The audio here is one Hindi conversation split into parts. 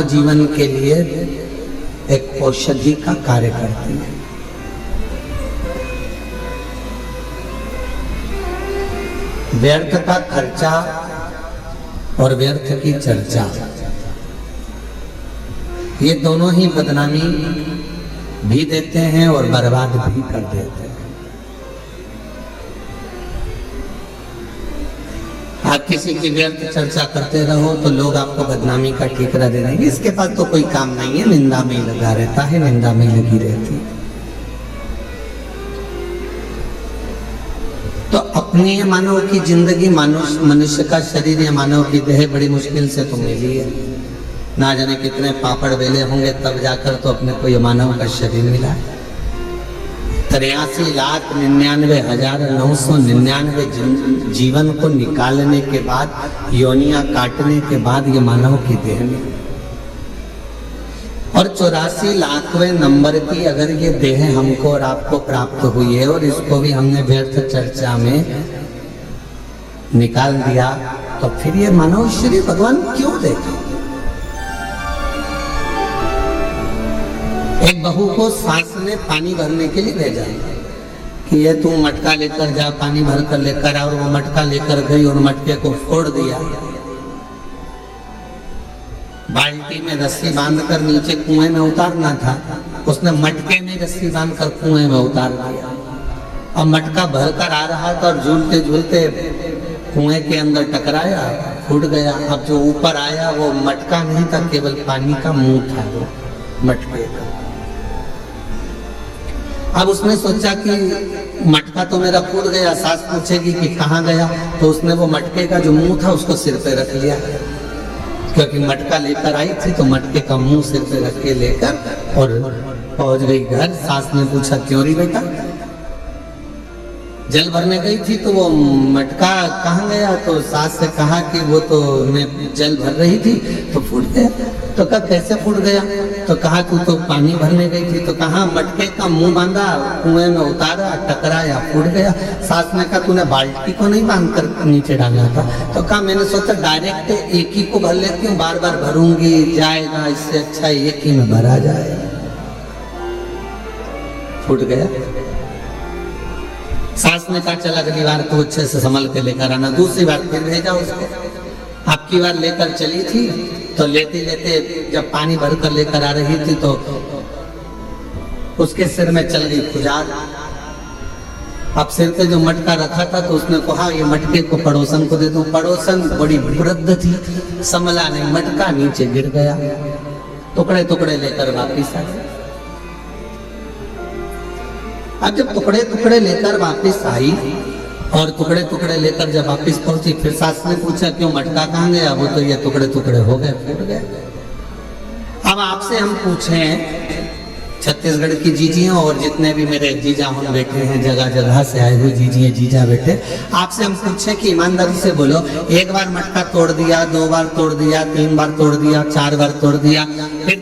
मानव जीवन के लिए एक औषधि का कार्य करती है। व्यर्थ का खर्चा और व्यर्थ की चर्चा, ये दोनों ही बदनामी भी देते हैं और बर्बाद भी कर देते हैं। आप किसी की व्यर्थ चर्चा करते रहो तो लोग आपको बदनामी का ठिकरा दे देंगे, इसके पास तो कोई काम नहीं है, निंदा में ही लगा रहता है, निंदा में लगी रहती है। तो अपनी ये मानव की जिंदगी, मनुष्य का शरीर या मानव की देह बड़ी मुश्किल से तो मिली है। ना जाने कितने पापड़ बेले होंगे तब जाकर तो अपने को ये मानव का शरीर मिला है। 83,99,999 जीवन को निकालने के बाद, योनियां काटने के बाद ये मानव की देह में, और 84,00,000वें नंबर की अगर ये देह हमको और आपको प्राप्त हुई है और इसको भी हमने व्यर्थ चर्चा में निकाल दिया, तो फिर ये मानव शरीर भगवान क्यों देगा? एक बहू को सास ने पानी भरने के लिए भेजा कि ये तू मटका लेकर जा, पानी भर कर लेकर आ, और वो मटका लेकर गई और मटके को फोड़ दिया। बाल्टी में रस्सी बांधकर नीचे कुएं में उतारना था, उसने मटके में रस्सी बांधकर कुएं में उतार दिया। अब मटका भरकर आ रहा था और झूलते झूलते कुएं के अंदर टकराया, फूट गया। अब जो ऊपर आया वो मटका नहीं था, केवल पानी का मुंह था वो मटके का। अब उसने सोचा कि मटका तो मेरा फूट गया, सास पूछेगी कि कहाँ गया, तो उसने वो मटके का जो मुंह था उसको सिर पे रख लिया, क्योंकि मटका लेकर आई थी तो मटके का मुंह सिर पे रख के लेकर और पहुंच गई घर। सास ने पूछा क्यों रही बेटा? जल भरने गई थी तो वो मटका कहाँ गया? तो सास से कहा कि वो तो मैं जल भर रही थी तो फूट गया। तो कहा कैसे फूट गया? तो कहा तू तो पानी भरने गई थी। तो कहा मटके का मुंह बांधा, कुएं में उतारा, टकराया, फूट गया। सास ने कहा तूने बाल्टी को नहीं बांध कर नीचे डाला था? तो कहा मैंने सोचा डायरेक्ट एक ही को भर लेती हूँ, बार बार भरूंगी जाएगा, इससे अच्छा एक ही में भरा जाए। फूट गया। सास ने कहा चल अगली बार तो अच्छे से संभल के लेकर आना। दूसरी बार फिर भेजा उसको। आपकी बार लेकर चली थी तो लेते लेते जब पानी भर कर लेकर आ रही थी तो उसके सिर में चल गई खुजाल। अब सिर पे जो मटका रखा था तो उसने कहा ये मटके को पड़ोसन को दे दूं। पड़ोसन बड़ी वृद्ध थी, संभला नहीं, मटका नीचे गिर गया, टुकड़े टुकड़े लेकर वापिस आ गया। अब जब टुकड़े टुकड़े लेकर वापस आई और टुकड़े टुकड़े लेकर जब वापस पहुंची, फिर सास ने पूछा क्यों मटका कहाँ गया? वो तो ये टुकड़े टुकड़े हो गए, फूट गए। अब आपसे हम पूछें, छत्तीसगढ़ की जीजियां और जितने भी मेरे जीजा हम बैठे हैं, जगह जगह से आए हुए जीजिए जीजा बेटे, आपसे हम पूछें कि ईमानदारी से बोलो, एक बार मटका तोड़ दिया, 2 बार तोड़ दिया, 3 बार तोड़ दिया, 4 बार तोड़ दिया, फिर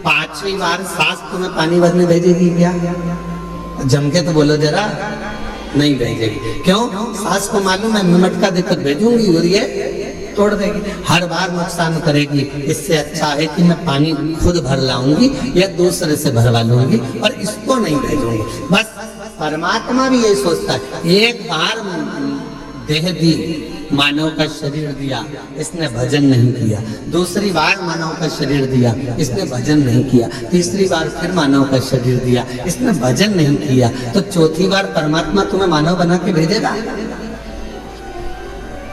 5वीं बार सास तुम्हें पानी भरने भेजेगी क्या? जम के तो बोलो जरा, नहीं भेजेगी। क्यों? सास को मालूम है मैं मटका देकर भेजूंगी और ये तोड़ देगी, हर बार नुकसान करेगी। इससे अच्छा है कि मैं पानी खुद भर लाऊंगी या दूसरे से भरवा लूंगी और इसको नहीं भेजूंगी। बस परमात्मा भी यही सोचता है, एक बार देह दी, मानव का शरीर दिया, इसने भजन नहीं किया। दूसरी बार मानव का शरीर दिया, इसने भजन नहीं किया। तीसरी बार फिर मानव का शरीर दिया, इसने भजन नहीं किया। तो चौथी बार परमात्मा तुम्हें मानव बना के भेजेगा।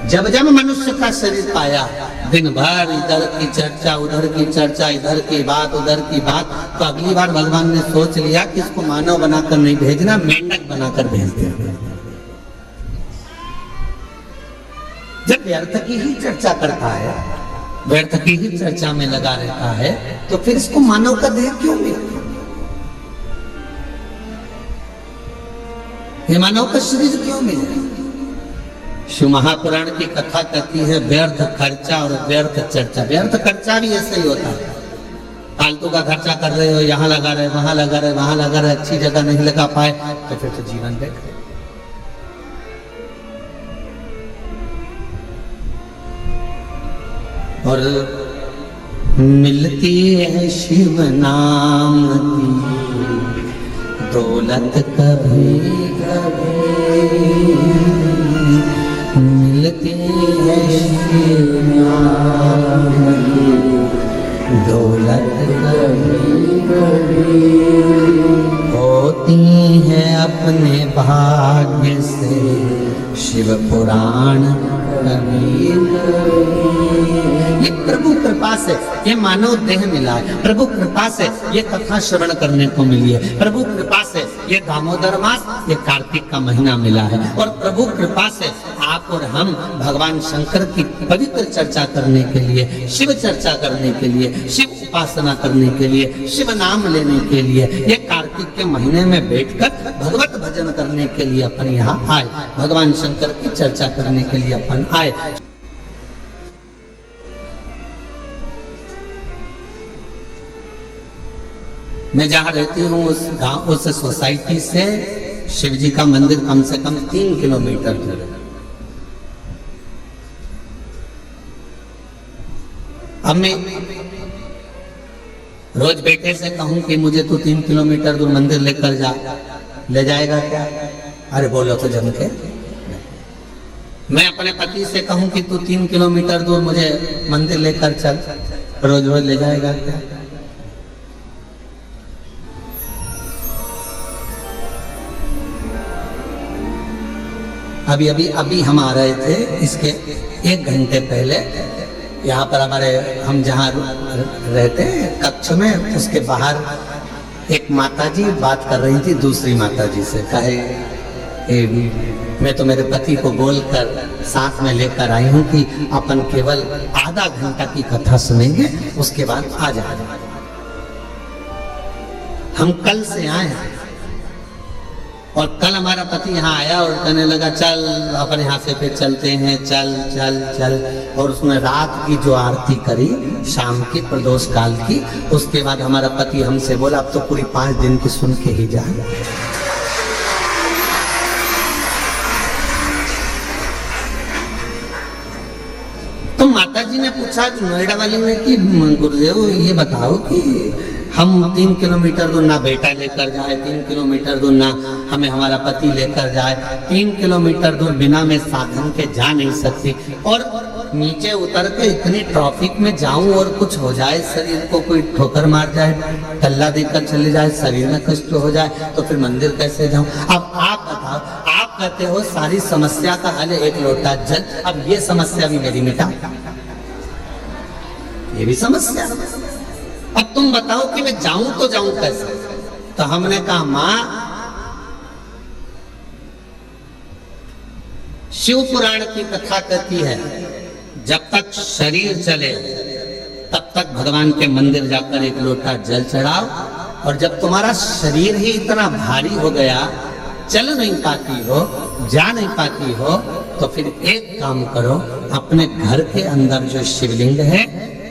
जब जब मनुष्य का शरीर पाया, दिन भर इधर की चर्चा, उधर की चर्चा, इधर की बात, उधर की बात, तो अगली बार भगवान ने सोच लिया कि इसको मानव बनाकर नहीं भेजना, मेंढक बनाकर भेज देना। जब व्यर्थ की ही चर्चा करता है, व्यर्थ की ही चर्चा में लगा रहता है, तो फिर इसको मानव का देह क्यों मिला? ये मानव का शरीर क्यों मिला? शिव महापुराण की कथा कहती है व्यर्थ खर्चा और व्यर्थ चर्चा। व्यर्थ खर्चा भी ऐसे ही होता है, फालतू का खर्चा कर रहे हो, यहाँ लगा रहे, वहां लगा रहे, वहां लगा रहे, अच्छी जगह नहीं लगा पाए, तो फिर तो जीवन देख। और मिलती है शिव नाम की दौलत कभी कभी, मिलती है शिव नाम की दौलत कभी कभी, होती है अपने भाग्य से शिव पुराण कभी कभी। ये प्रभु कृपा से ये मानव देह मिला है, प्रभु कृपा से ये कथा श्रवण करने को मिली है, प्रभु कृपा से ये दामोदर मास, ये कार्तिक का महीना मिला है, और प्रभु कृपा से आप और हम भगवान शंकर की पवित्र चर्चा करने के लिए, शिव चर्चा करने के लिए, शिव उपासना करने के लिए, शिव नाम लेने के लिए, ये कार्तिक के महीने में बैठकर भगवत भजन करने के लिए अपन यहाँ आए, भगवान शंकर की चर्चा करने के लिए अपन आए। मैं जहाँ रहती हूँ उस गांव, उस सोसाइटी से शिव जी का मंदिर कम से कम 3 किलोमीटर दूर है। अब मैं रोज बेटे से कहूं कि मुझे तू 3 किलोमीटर दूर मंदिर लेकर जा, ले जाएगा क्या? अरे बोलो तो जम के। मैं अपने पति से कहूं कि तू 3 किलोमीटर दूर मुझे मंदिर लेकर चल, रोज रोज ले जाएगा क्या? अभी हम आ रहे थे, इसके 1 घंटे पहले यहाँ पर हमारे, हम जहाँ रहते कक्ष में, उसके बाहर एक माताजी बात कर रही थी दूसरी माताजी से। कहे मैं तो मेरे पति को बोलकर साथ में लेकर आई हूँ कि अपन केवल आधा घंटा की कथा सुनेंगे, उसके बाद आ जाएंगे। हम कल से आए हैं और कल हमारा पति यहाँ आया और कहने लगा चल अपन यहाँ से फिर चलते हैं, चल चल चल। और उसने रात की जो आरती करी शाम की प्रदोष काल की, उसके बाद हमारा पति हमसे बोला अब तो पूरी 5 दिन की सुन के ही जाए। तो माता जी ने पूछा नोएडा वाली ने कि गुरुदेव ये बताओ कि हम 3 किलोमीटर दूर ना बेटा लेकर जाए, 3 किलोमीटर दूर ना हमें हमारा पति लेकर जाए, 3 किलोमीटर दूर बिना मैं साधन के जा नहीं सकती, और नीचे उतर के इतनी ट्रैफिक में जाऊं और कुछ हो जाए, शरीर को कोई ठोकर मार जाए, कल्ला देकर चले जाए, शरीर में कष्ट हो जाए, तो फिर मंदिर कैसे जाऊं? अब आप बताओ, आप कहते हो सारी समस्या का हल 1 लोटा जल, अब ये समस्या भी मेरी मिटा, ये भी समस्या। अब तुम बताओ कि मैं जाऊं तो जाऊं कैसे? तो हमने कहा मां, शिव पुराण की कथा कहती है जब तक शरीर चले तब तक भगवान के मंदिर जाकर 1 लोटा जल चढ़ाओ, और जब तुम्हारा शरीर ही इतना भारी हो गया, चल नहीं पाती हो, जा नहीं पाती हो, तो फिर एक काम करो, अपने घर के अंदर जो शिवलिंग है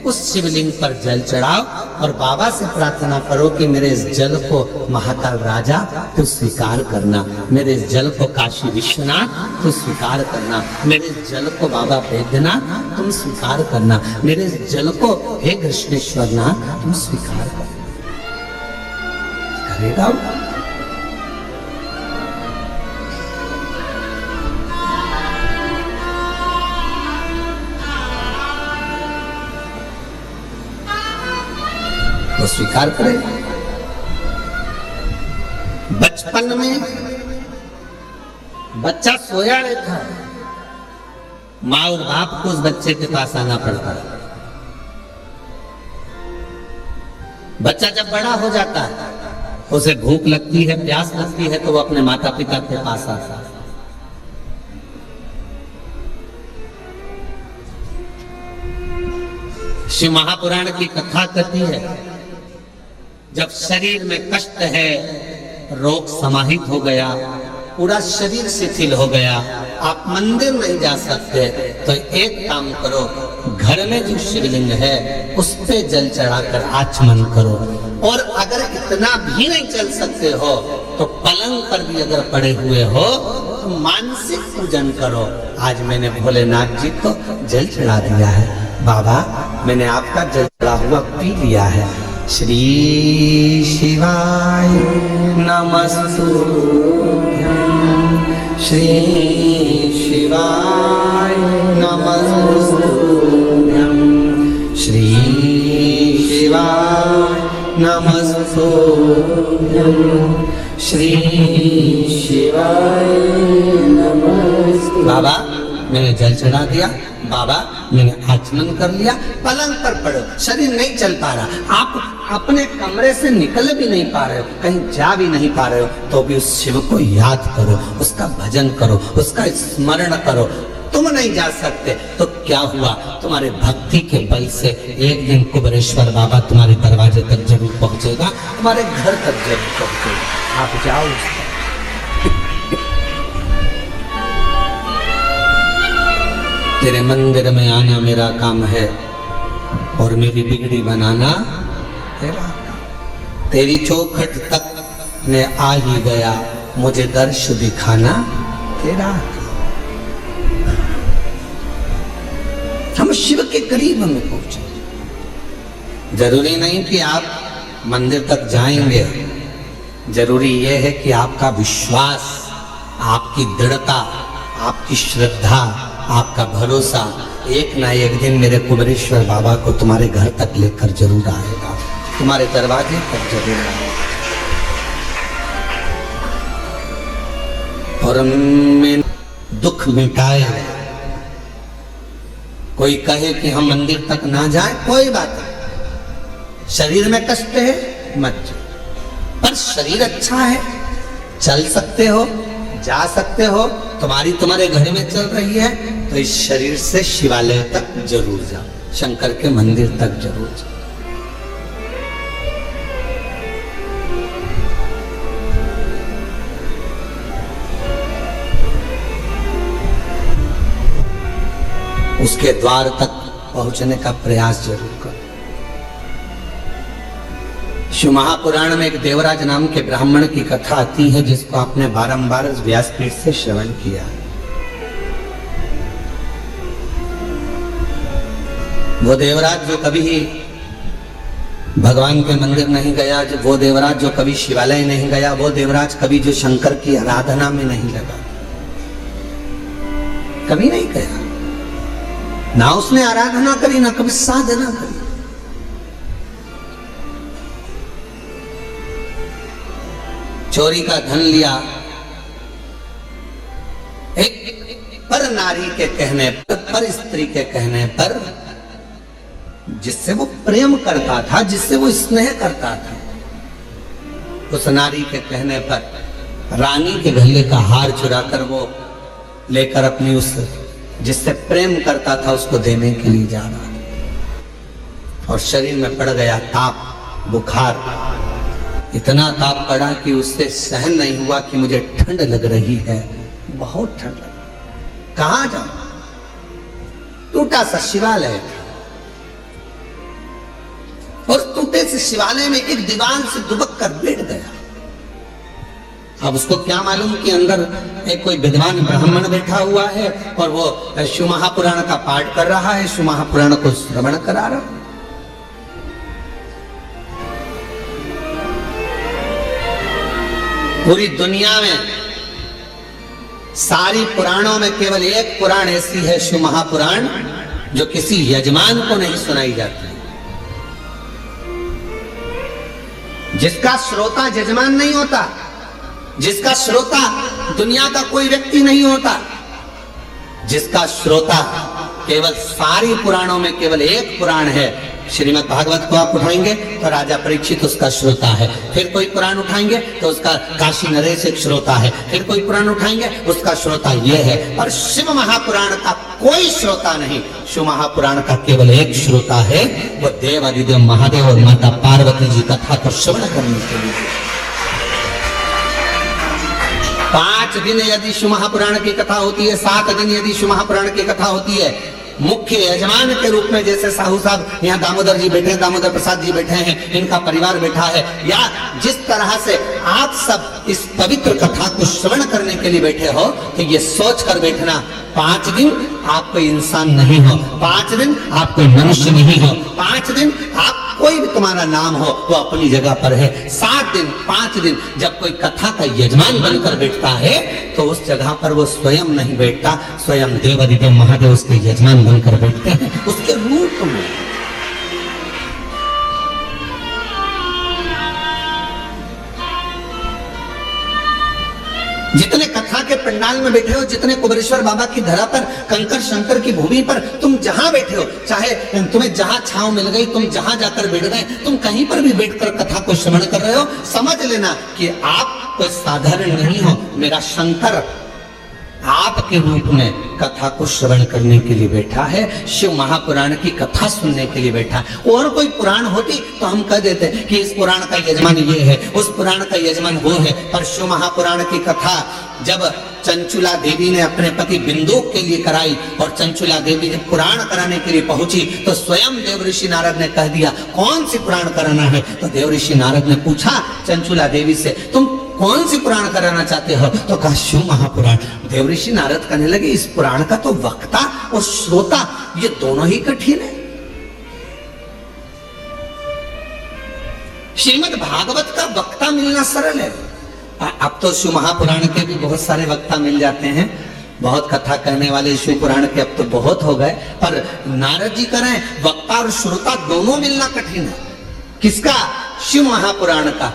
उस शिवलिंग पर जल चढ़ाओ और बाबा से प्रार्थना करो कि मेरे इस जल को महाकाल राजा तू स्वीकार करना, मेरे इस जल को काशी विश्वनाथ तू स्वीकार करना, मेरे इस जल को बाबा वैद्यनाथ तुम स्वीकार करना, मेरे इस जल को हे कृष्णेश्वर नाथ तुम स्वीकार करना। करेगा वो, स्वीकार करे। बचपन में बच्चा सोया रहता है, माँ और बाप को उस बच्चे के पास आना पड़ता है। बच्चा जब बड़ा हो जाता है, उसे भूख लगती है, प्यास लगती है, तो वो अपने माता पिता के पास आता है। शिव महापुराण की कथा कहती है जब शरीर में कष्ट है, रोग समाहित हो गया, पूरा शरीर शिथिल हो गया, आप मंदिर नहीं जा सकते, तो एक काम करो, घर में जो शिवलिंग है उस पे जल चढ़ाकर आचमन करो, और अगर इतना भी नहीं चल सकते हो तो पलंग पर भी अगर पड़े हुए हो तो मानसिक पूजन करो। आज मैंने भोलेनाथ जी को जल चढ़ा दिया है, बाबा मैंने आपका जल चढ़ा हुआ पी लिया है। श्री शिवाय नमस्तुभ्यं, श्री शिवाय नमस्तुभ्यं, श्री शिवाय नमस्तुभ्यं, श्री शिवाय नमस्तुभ्यं। बाबा मैंने जल चढ़ा दिया, बाबा मैंने आचमन कर लिया, पलंग पर पड़ो, शरीर नहीं चल पा रहा, आप अपने कमरे से निकल भी नहीं पा रहे हो, कहीं जा भी नहीं पा रहे हो, तो भी उस शिव को याद करो, उसका भजन करो, उसका स्मरण करो। तुम नहीं जा सकते तो क्या हुआ, तुम्हारे भक्ति के बल से एक दिन कुबेरेश्वर बाबा तुम्हारे दरवाजे तक जरूर पहुंचेगा, तुम्हारे घर तक जरूर पहुंचेगा। आप जाओ। तेरे मंदिर में आना मेरा काम है और मेरी बिगड़ी बनाना तेरा काम। तेरी चौखट तक मैं आ ही गया, मुझे दर्श दिखाना तेरा काम। हम शिव के करीब में पहुंचे। जरूरी नहीं कि आप मंदिर तक जाएंगे, जरूरी यह है कि आपका विश्वास, आपकी दृढ़ता, आपकी श्रद्धा, आपका भरोसा एक ना एक दिन मेरे कुबेरेश्वर बाबा को तुम्हारे घर तक लेकर जरूर आएगा, तुम्हारे दरवाजे तक जरूर आएगा। और में दुख मिटाए। कोई कहे कि हम मंदिर तक ना जाए, कोई बात नहीं, शरीर में कष्ट है मत जाओ, पर शरीर अच्छा है, चल सकते हो, जा सकते हो, तुम्हारे घर में चल रही है, तो इस शरीर से शिवालय तक जरूर जाओ, शंकर के मंदिर तक जरूर जाओ। उसके द्वार तक पहुंचने का प्रयास जरूर करो। शिव महापुराण में एक देवराज नाम के ब्राह्मण की कथा आती है, जिसको आपने बारंबार व्यासपीठ से श्रवण किया। वो देवराज जो कभी भगवान के मंदिर नहीं गया, वो देवराज जो कभी शिवालय नहीं गया, वो देवराज कभी जो शंकर की आराधना में नहीं लगा, कभी नहीं गया, ना उसने आराधना करी, ना कभी साधना करी। चोरी का धन लिया, एक पर नारी के कहने पर स्त्री के कहने पर, जिससे वो प्रेम करता था, जिससे वो स्नेह करता था, उस नारी के कहने पर रानी के गले का हार चुराकर वो लेकर अपनी उस जिससे प्रेम करता था उसको देने के लिए जा रहा था, और शरीर में पड़ गया ताप, बुखार। इतना ताप पड़ा कि उससे सहन नहीं हुआ कि मुझे ठंड लग रही है, बहुत ठंड लग रही। कहां जाऊं? टूटा सा शिवालय था, और टूटे से शिवालय में एक दीवार से दुबक कर बैठ गया। अब उसको क्या मालूम कि अंदर एक कोई विद्वान ब्राह्मण बैठा हुआ है और वो शिव महापुराण का पाठ कर रहा है, शिव महापुराण को श्रवण करा रहा। पूरी दुनिया में सारी पुराणों में केवल एक पुराण ऐसी है, शिव महापुराण, जो किसी यजमान को नहीं सुनाई जाती, जिसका श्रोता यजमान नहीं होता, जिसका श्रोता दुनिया का कोई व्यक्ति नहीं होता, जिसका श्रोता केवल सारी पुराणों में केवल एक पुराण है। श्रीमद् भागवत को आप उठाएंगे तो राजा परीक्षित उसका श्रोता है, फिर कोई पुराण उठाएंगे तो उसका काशी नरेश एक श्रोता है, फिर कोई पुराण उठाएंगे उसका श्रोता ये है, और शिव महापुराण का कोई श्रोता नहीं। शिव महापुराण का केवल एक श्रोता है, वो देव अधिदेव महादेव और माता पार्वती जी कथा को श्रवण करने के लिए। 5 दिन यदि शिव महापुराण की कथा होती है, 7 दिन यदि शिव महापुराण की कथा होती है, मुख्य यजमान के रूप में, जैसे साहू साहब यहाँ दामोदर जी बैठे हैं, दामोदर प्रसाद जी बैठे हैं, इनका परिवार बैठा है, या जिस तरह से आप सब इस पवित्र कथा को श्रवण करने के लिए बैठे हो, तो ये सोच कर बैठना 5 दिन आप कोई इंसान नहीं हो, 5 दिन आप कोई मनुष्य नहीं हो, 5 दिन आप कोई भी तुम्हारा नाम हो वो अपनी जगह पर है। 7 दिन 5 दिन जब कोई कथा का यजमान बनकर बैठता है तो उस जगह पर वो स्वयं नहीं बैठता, स्वयं देवाधिदेव महादेव उसके यजमान बनकर बैठते हैं उसके रूप में। जितने कथा के पंडाल में बैठे हो, जितने कुबेरेश्वर बाबा की धरा पर, कंकर शंकर की भूमि पर तुम जहां बैठे हो, चाहे तुम्हें जहां छांव मिल गई, तुम जहां जाकर बैठ गए, तुम कहीं पर भी बैठकर कथा को श्रवण कर रहे हो, समझ लेना कि आप कोई साधारण नहीं हो। मेरा शंकर आपके रूप में कथा को श्रवण करने के लिए बैठा है, शिव महापुराण की कथा सुनने के लिए बैठा है। और कोई पुराण होती तो हम कह देते कि इस पुराण का यजमान ये है, उस पुराण का यजमान वो है, पर शिव महापुराण की कथा जब चंचुला देवी ने अपने पति बिंदुक के लिए कराई और चंचुला देवी जब पुराण कराने के लिए पहुंची तो स्वयं देवऋषि नारद ने कह दिया कौन सी पुराण कराना है। तो देवऋषि नारद ने पूछा चंचुला देवी से, तुम कौन सी पुराण कराना चाहते हो? तो कहा शिव महापुराण। देवऋषि नारद कहने लगे इस पुराण का तो वक्ता और श्रोता ये दोनों ही कठिन है। श्रीमद् भागवत का वक्ता मिलना सरल है। अब तो शिव महापुराण के भी बहुत सारे वक्ता मिल जाते हैं, बहुत कथा कहने वाले शिव पुराण के अब तो बहुत हो गए, पर नारद जी कह रहे हैं वक्ता और श्रोता दोनों मिलना कठिन है। किसका? शिव महापुराण का।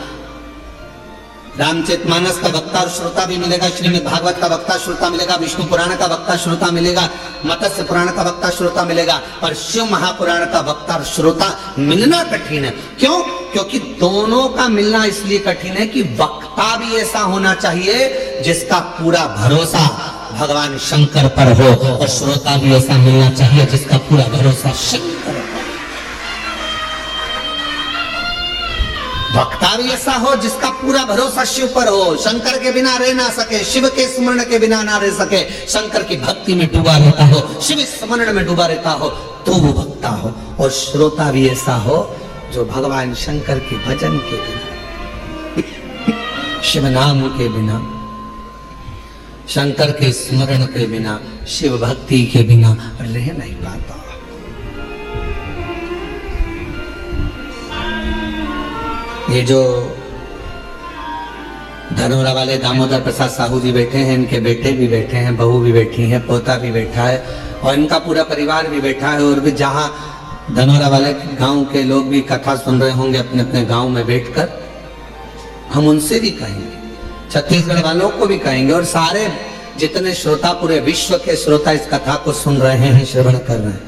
रामचरितमानस का वक्ता और श्रोता भी मिलेगा, श्रीमद् भागवत का वक्ता श्रोता मिलेगा, विष्णु पुराण का वक्ता श्रोता मिलेगा, मत्स्य पुराण का वक्ता श्रोता मिलेगा, पर शिव महापुराण का वक्ता और श्रोता मिलना कठिन है। क्यों? क्योंकि दोनों का मिलना इसलिए कठिन है कि वक्ता भी ऐसा होना चाहिए जिसका पूरा भरोसा भगवान शंकर पर हो, और श्रोता भी ऐसा मिलना चाहिए जिसका पूरा भरोसा शंकर पर। वक्ता भी ऐसा हो जिसका पूरा भरोसा शिव पर हो, शंकर के बिना रह ना सके, शिव के स्मरण के बिना ना रह सके, शंकर की भक्ति में डूबा रहता हो, शिव स्मरण में डूबा रहता हो, तो वो वक्ता हो। और श्रोता भी ऐसा हो जो भगवान शंकर के भजन के बिना, शिव नाम के बिना, शंकर के स्मरण के बिना, शिव भक्ति के बिना रह नहीं पाता। ये जो धनोरा वाले दामोदर प्रसाद साहू जी बैठे हैं, इनके बेटे भी बैठे हैं, बहू भी बैठी है, पोता भी बैठा है, और इनका पूरा परिवार भी बैठा है। और भी जहाँ धनोरा वाले गांव के लोग भी कथा सुन रहे होंगे अपने अपने गांव में बैठकर, हम उनसे भी कहेंगे, छत्तीसगढ़ वालों को भी कहेंगे, और सारे जितने श्रोता, पूरे विश्व के श्रोता इस कथा को सुन रहे हैं, श्रवण कर रहे हैं।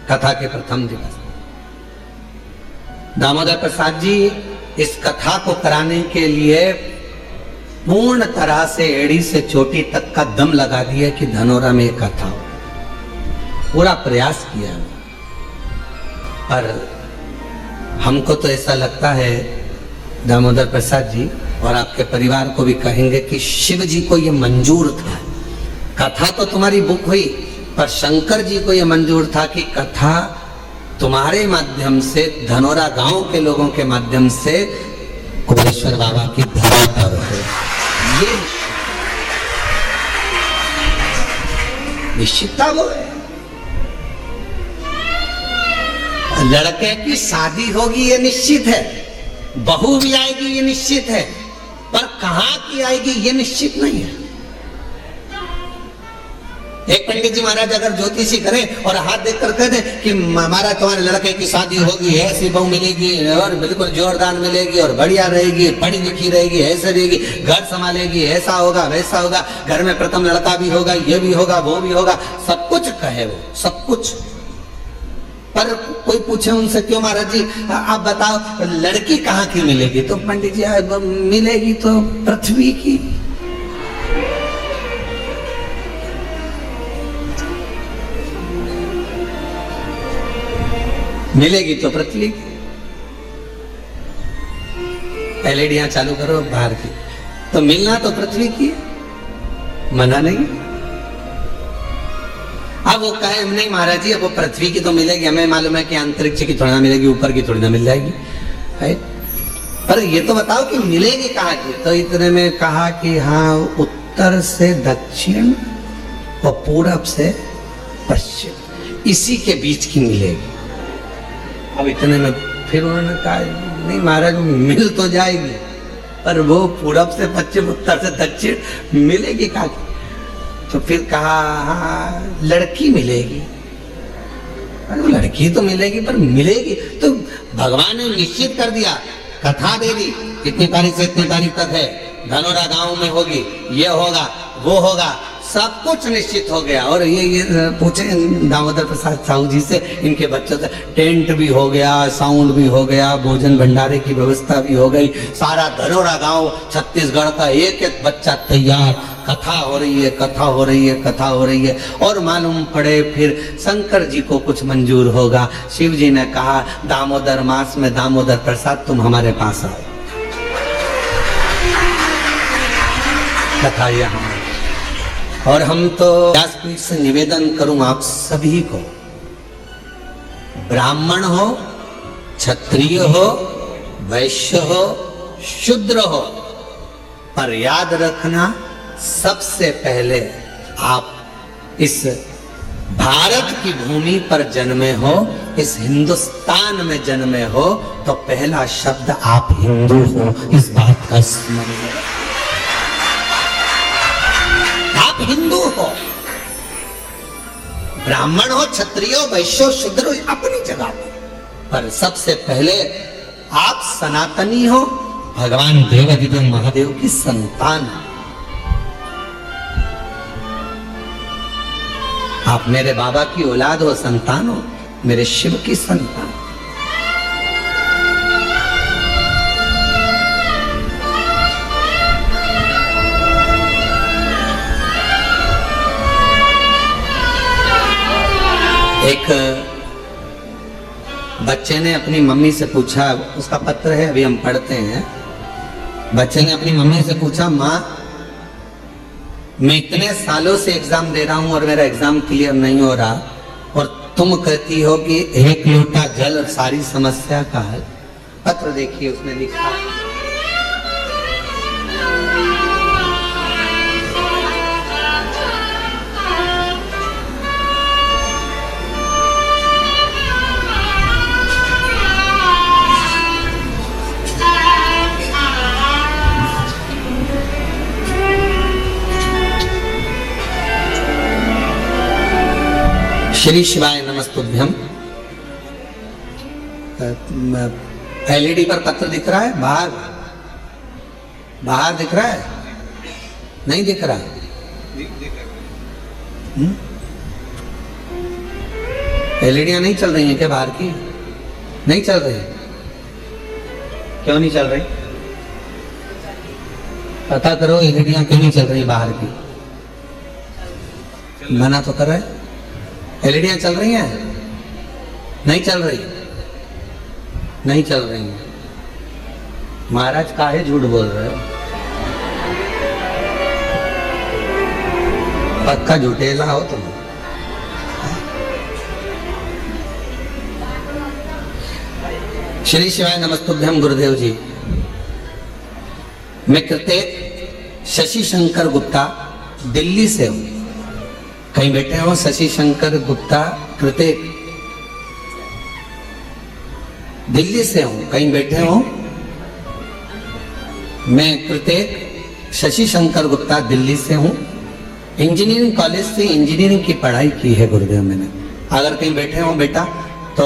कथा के प्रथम दिवस दामोदर प्रसाद जी इस कथा को कराने के लिए पूर्ण तरह से एड़ी से चोटी तक का दम लगा दिया कि धनोरा में एक कथा हो। पूरा प्रयास किया, पर हमको तो ऐसा लगता है दामोदर प्रसाद जी, और आपके परिवार को भी कहेंगे कि शिव जी को ये मंजूर था। कथा तो तुम्हारी बुक हुई, पर शंकर जी को ये मंजूर था कि कथा तुम्हारे माध्यम से, धनोरा गांव के लोगों के माध्यम से कुबेरेश्वर बाबा की धरा पर हो। ये निश्चितता वो है। लड़के की शादी होगी ये निश्चित है, बहू भी आएगी ये निश्चित है, पर कहां की आएगी ये निश्चित नहीं है। एक पंडित जी महाराज अगर ज्योतिषी करें और हाथ देखकर कह दे कि हमारा तुम्हारे लड़के की शादी होगी, ऐसी बहू मिलेगी और बिल्कुल जोरदार मिलेगी और बढ़िया रहेगी, पढ़ी लिखी रहेगी, ऐसे रहेगी, घर संभालेगी, ऐसा होगा वैसा होगा, घर में प्रथम लड़का भी होगा, ये भी होगा वो भी होगा, सब कुछ कहे वो, सब कुछ। पर कोई पूछे उनसे क्यों महाराज जी आप बताओ लड़की कहाँ की मिलेगी? तो पंडित जी मिलेगी तो पृथ्वी की। मिलेगी तो पृथ्वी की। एलईडियां चालू करो बाहर की, तो मिलना तो पृथ्वी की, मना नहीं। अब वो कहे नहीं महाराज जी, अब वो पृथ्वी की तो मिलेगी, हमें मालूम है कि अंतरिक्ष की थोड़ी ना मिलेगी, ऊपर की थोड़ी ना मिल जाएगी है। पर ये तो बताओ कि मिलेगी कहाँ की? तो इतने में कहा कि हाँ, उत्तर से दक्षिण और पूरब से पश्चिम, इसी के बीच की मिलेगी। अब इतने में फिर उन्होंने कहा नहीं महाराज, मिल तो जाएगी, पर वो पूरब से पश्चिम उत्तर से दक्षिण मिलेगी कहाँ की? तो फिर कहा हाँ, लड़की मिलेगी। अरे लड़की तो मिलेगी, पर मिलेगी तो भगवान ने निश्चित कर दिया, कथा दे दी, इतनी तारीख से इतनी तारीख तक है, धनोरा गांव में होगी, ये होगा वो होगा, सब कुछ निश्चित हो गया। और ये पूछे दामोदर प्रसाद साहू जी से, इनके बच्चों से, टेंट भी हो गया, साउंड भी हो गया, भोजन भंडारे की व्यवस्था भी हो गई, सारा धनोरा गांव छत्तीसगढ़ का एक एक बच्चा तैयार, कथा हो रही है, कथा हो रही है, कथा हो रही है। और मालूम पड़े फिर शंकर जी को कुछ मंजूर होगा। शिव जी ने कहा दामोदर मास में दामोदर प्रसाद तुम हमारे पास आओ, कथा यहाँ। और हम तो व्यासपीठ से निवेदन करूं आप सभी को, ब्राह्मण हो, क्षत्रिय हो, वैश्य हो, शूद्र हो, पर याद रखना सबसे पहले आप इस भारत की भूमि पर जन्मे हो, इस हिंदुस्तान में जन्मे हो, तो पहला शब्द आप हिंदू हो, इस बात का स्मरण रखें। आप हिंदू हो, ब्राह्मण हो, क्षत्रिय हो, वैश्य हो, शूद्र हो, अपनी जगह पर सबसे पहले आप सनातनी हो, भगवान देवाधिदेव महादेव की संतान हो। आप मेरे बाबा की औलाद हो, संतान हो, मेरे शिव की संतान। एक बच्चे ने अपनी मम्मी से पूछा, उसका पत्र है अभी हम पढ़ते हैं। बच्चे ने अपनी मम्मी से पूछा, माँ मैं इतने सालों से एग्जाम दे रहा हूं और मेरा एग्जाम क्लियर नहीं हो रहा, और तुम कहती हो कि एक लोटा जल सारी समस्या का हल। पत्र देखिए, उसने लिखा, श्री शिवाय नमस्तुभ्यम। एलईडी पर पत्र दिख रहा है, बाहर बाहर दिख रहा है, नहीं दिख रहा? एलईडियां नहीं चल रही हैं क्या बाहर की? नहीं चल रही? क्यों नहीं चल रही? पता करो एलईडियां क्यों नहीं चल रही बाहर की। मना तो कर रहा है। एलईडियां चल रही हैं? नहीं चल रही? नहीं चल रही हैं। महाराज काहे झूठ बोल रहे हो? पक्का झूठेला हो तुम। श्री शिवाय नमस्तुभ्यम। गुरुदेव जी, मैं कृत्येक शशि शंकर गुप्ता दिल्ली से हूं। कहीं बैठे हो शशि शंकर गुप्ता कृत्येक, दिल्ली से हूं। कहीं बैठे हो? मैं कृत्येक शशि शंकर गुप्ता दिल्ली से हूं। इंजीनियरिंग कॉलेज से इंजीनियरिंग की पढ़ाई की है गुरुदेव मैंने। अगर कहीं बैठे हो बेटा तो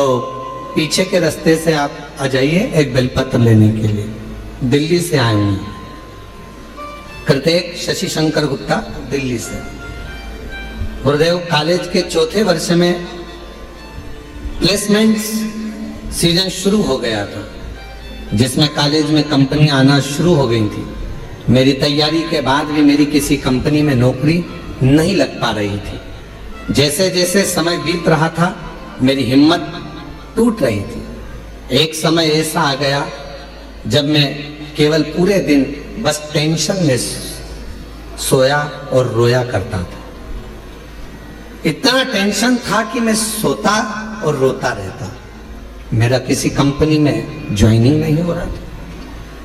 पीछे के रास्ते से आप आ जाइए एक बेलपत्र लेने के लिए। दिल्ली से आए हूं। कृत्येक शशि शंकर गुप्ता दिल्ली से। गुरुदेव कॉलेज के चौथे वर्ष में प्लेसमेंट सीजन शुरू हो गया था, जिसमें कॉलेज में कंपनी आना शुरू हो गई थी। मेरी तैयारी के बाद भी मेरी किसी कंपनी में नौकरी नहीं लग पा रही थी। जैसे जैसे समय बीत रहा था मेरी हिम्मत टूट रही थी। एक समय ऐसा आ गया जब मैं केवल पूरे दिन बस टेंशन में सोया और रोया करता था। इतना टेंशन था कि मैं सोता और रोता रहता। मेरा किसी कंपनी में ज्वाइनिंग नहीं हो रहा था।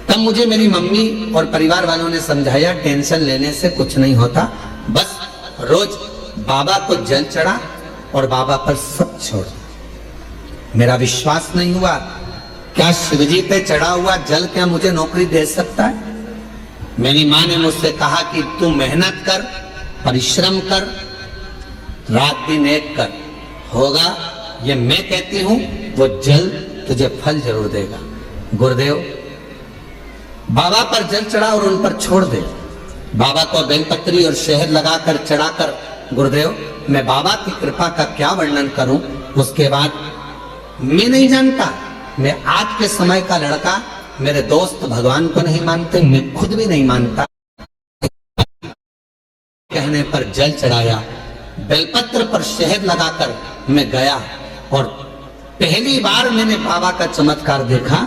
तब मुझे मेरी मम्मी और परिवार वालों ने समझाया, टेंशन लेने से कुछ नहीं होता, बस रोज बाबा को जल चढ़ा और बाबा पर सब छोड़। मेरा विश्वास नहीं हुआ, क्या शिवजी पे चढ़ा हुआ जल क्या मुझे नौकरी दे सकता है? मेरी माँ ने मुझसे कहा कि तू मेहनत कर, परिश्रम कर, रात दिन एक कर, होगा। ये मैं कहती हूं, वो जल तुझे फल जरूर देगा। गुरुदेव, बाबा पर जल चढ़ा और उन पर छोड़ दे। बाबा को बेलपत्री और शहद लगाकर चढ़ाकर, गुरुदेव मैं बाबा की कृपा का क्या वर्णन करूं। उसके बाद मैं नहीं जानता, मैं आज के समय का लड़का, मेरे दोस्त भगवान को नहीं मानते, मैं खुद भी नहीं मानता, कहने पर जल चढ़ाया, बेलपत्र पर शहद लगाकर मैं गया और पहली बार मैंने बाबा का चमत्कार देखा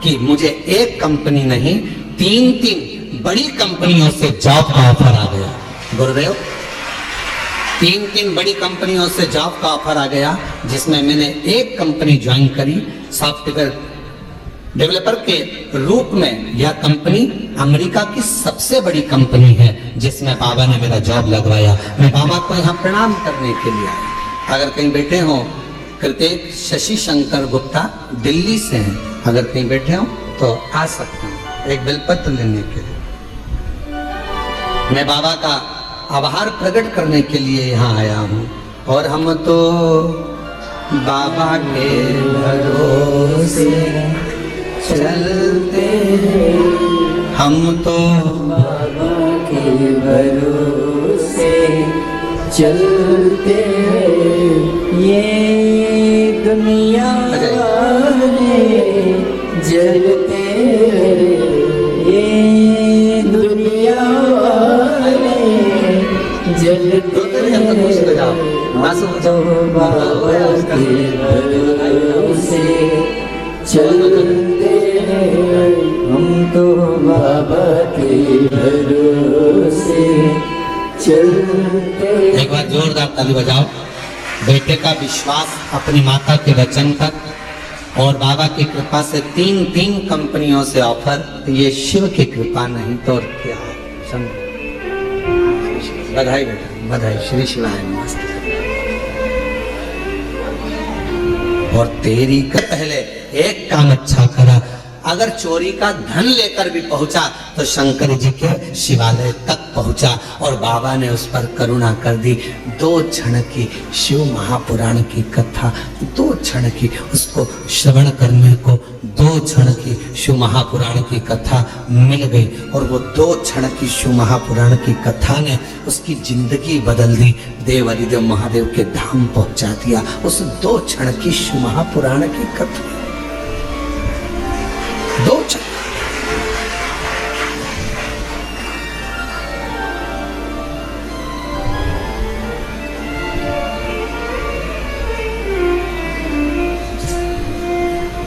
कि मुझे एक कंपनी नहीं, 3 बड़ी कंपनियों से जॉब का ऑफर आ गया। गुरुदेव, 3 बड़ी कंपनियों से जॉब का ऑफर आ गया, जिसमें मैंने एक कंपनी ज्वाइन करी सॉफ्टवेयर डेवलपर के रूप में। यह कंपनी अमेरिका की सबसे बड़ी कंपनी है, जिसमें बाबा ने मेरा जॉब लगवाया। मैं बाबा को यहाँ प्रणाम करने के लिए आया। अगर कहीं बैठे हो, कृत्यक शशि शंकर गुप्ता दिल्ली से हैं, अगर कहीं बैठे हो तो आ सकते हैं एक बेलपत्र लेने के लिए। मैं बाबा का आभार प्रकट करने के लिए यहाँ आया हूँ। और हम तो बाबा के भरोसे चलते हैं, हम तो बाबा के भरोसे चलते हैं। ये दुनिया में जलते हैं, ये दुनिया में जलते हैं। तो बाबा के भरोसे चलते हैं, हम तो बाबा के भरोसे चलते। एक बार जोरदार ताली बजाओ। बेटे का विश्वास अपनी माता के वचन तक और बाबा की कृपा से 3 कंपनियों से ऑफर। ये शिव की कृपा नहीं तो और क्या है? समझो। बधाई बेटा, बधाई। श्री शिवाय नमस्ते। और तेरी का पहले एक काम अच्छा करा, अगर चोरी का धन लेकर भी पहुंचा तो शंकर जी के शिवालय तक पहुंचा और बाबा ने उस पर करुणा कर दी। 2 क्षण की शिव महापुराण की कथा, 2 क्षण की उसको श्रवण करने को 2 क्षण की शिव महापुराण की कथा मिल गई। और वो 2 क्षण की शिव महापुराण की कथा ने उसकी जिंदगी बदल दी, देव हरिदेव महादेव के धाम पहुंचा दिया। उस 2 क्षण की शिव महापुराण की कथा, 2 क्षण।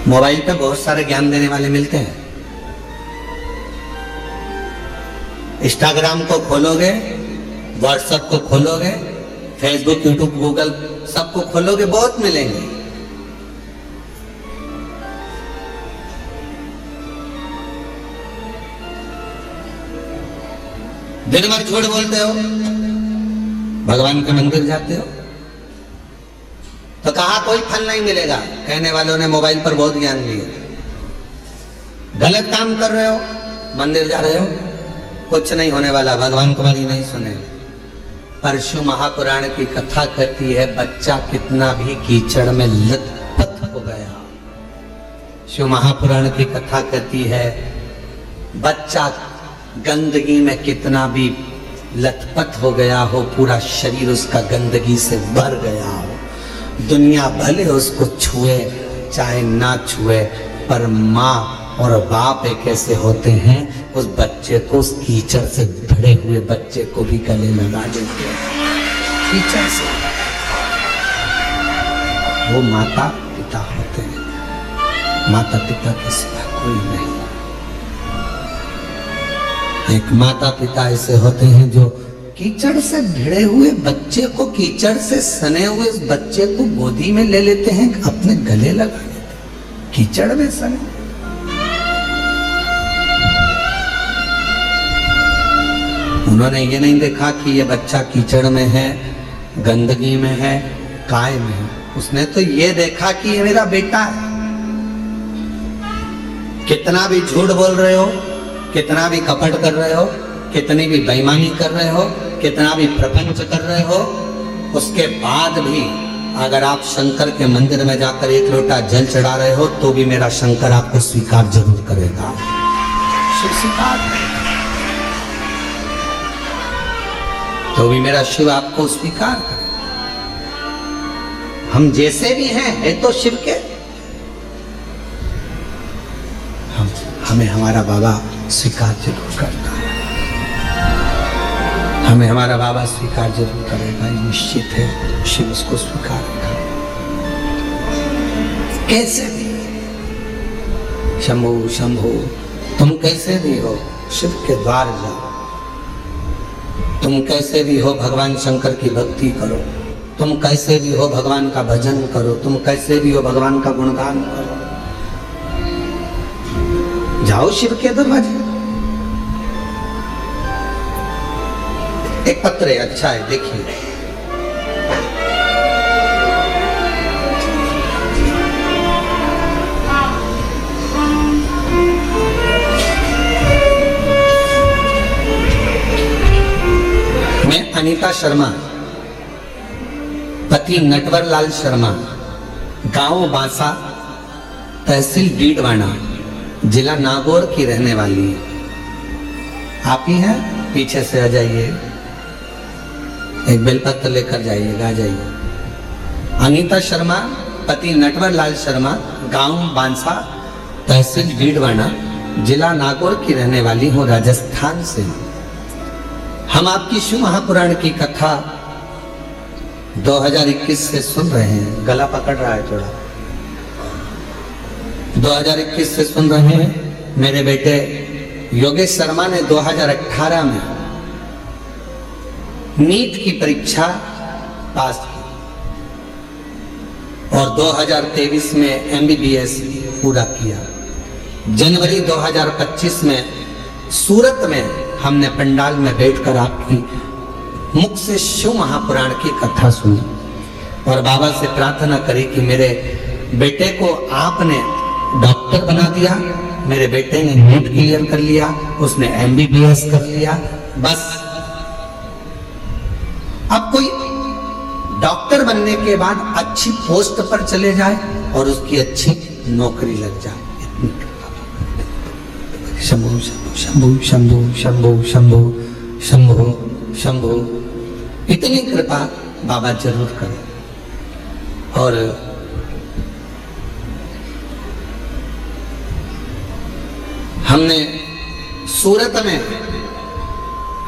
मोबाइल पे बहुत सारे ज्ञान देने वाले मिलते हैं। इंस्टाग्राम को खोलोगे, व्हाट्सएप को खोलोगे, फेसबुक, यूट्यूब, गूगल सबको खोलोगे, बहुत मिलेंगे। दिन भर झूठ बोलते हो, भगवान के मंदिर जाते हो तो कहा कोई फल नहीं मिलेगा। कहने वालों ने मोबाइल पर बहुत ज्ञान दिया। गलत काम कर रहे हो, मंदिर जा रहे हो, कुछ नहीं होने वाला, भगवान तुम्हारी नहीं सुने। परशु महापुराण की कथा कहती है, बच्चा कितना भी कीचड़ में लथपथ हो गया। शिव महापुराण की कथा कहती है, बच्चा गंदगी में कितना भी लथपथ हो गया हो, पूरा शरीर उसका गंदगी से भर गया हो, दुनिया भले उसको छुए चाहे ना छुए, पर माँ और बाप एक ऐसे होते हैं, उस बच्चे को, उस कीचड़ से भरे हुए बच्चे को भी गले लगा देते हैं कीचड़ से। वो माता पिता होते हैं, माता पिता के सिवा कोई नहीं। एक माता पिता ऐसे होते हैं जो कीचड़ से भिड़े हुए बच्चे को, कीचड़ से सने हुए इस बच्चे को गोदी में ले लेते हैं, अपने गले लगा लेते हैं, कीचड़ में सने। उन्होंने ये नहीं देखा कि ये बच्चा कीचड़ में है, गंदगी में है, काय में है। उसने तो ये देखा कि ये मेरा बेटा है। कितना भी झूठ बोल रहे हो, कितना भी कपट कर रहे हो, कितनी भी बेईमानी कर रहे हो, कितना भी प्रपंच कर रहे हो, उसके बाद भी अगर आप शंकर के मंदिर में जाकर एक लोटा जल चढ़ा रहे हो तो भी मेरा शंकर आपको स्वीकार जरूर करेगा। शिव स्वीकार तो भी मेरा शिव आपको स्वीकार करे। हम जैसे भी हैं है तो शिव के, हमें हमारा बाबा स्वीकार जरूर करता है, हमें हमारा बाबा स्वीकार जरूर करेगा, ये निश्चित है। शिव उसको स्वीकार करेगा कैसे भी। शंभो शंभो, तुम कैसे भी हो शिव के द्वार जाओ, तुम कैसे भी हो भगवान शंकर की भक्ति करो, तुम कैसे भी हो भगवान का भजन करो, तुम कैसे भी हो भगवान का गुणगान करो। जाओ शिव के दरवाजे। एक पत्र है, अच्छा है, देखिए। मैं अनीता शर्मा, पति नटवर लाल शर्मा, गांव बांसा, तहसील डीडवाना, जिला नागौर की रहने वाली। आप ही हैं? पीछे से आ जाइए, एक बेलपत्र लेकर जाइएगा, आ जाइए। अनीता शर्मा, पति नटवर लाल शर्मा, गांव बांसा, तहसील डीडवाना, जिला नागौर की रहने वाली हूँ, राजस्थान से। हम आपकी शिव महापुराण की कथा 2021 से सुन रहे हैं। गला पकड़ रहा है थोड़ा। 2021 से सुन रहे हैं। मेरे बेटे योगेश शर्मा ने 2018 में नीट की परीक्षा पास की और 2023 में MBBS पूरा किया। जनवरी 2025 में सूरत में हमने पंडाल में बैठकर आपकी मुख से शिव महापुराण की कथा सुनी और बाबा से प्रार्थना करी कि मेरे बेटे को आपने डॉक्टर बना दिया, मेरे बेटे ने नीट क्लियर कर लिया, उसने MBBS कर लिया, बस अब कोई डॉक्टर बनने के बाद अच्छी पोस्ट पर चले जाए और उसकी अच्छी नौकरी लग जाए। शंभो शंभो शंभो शंभो शंभो शंभो शंभो, इतनी कृपा बाबा जरूर करें। और हमने सूरत में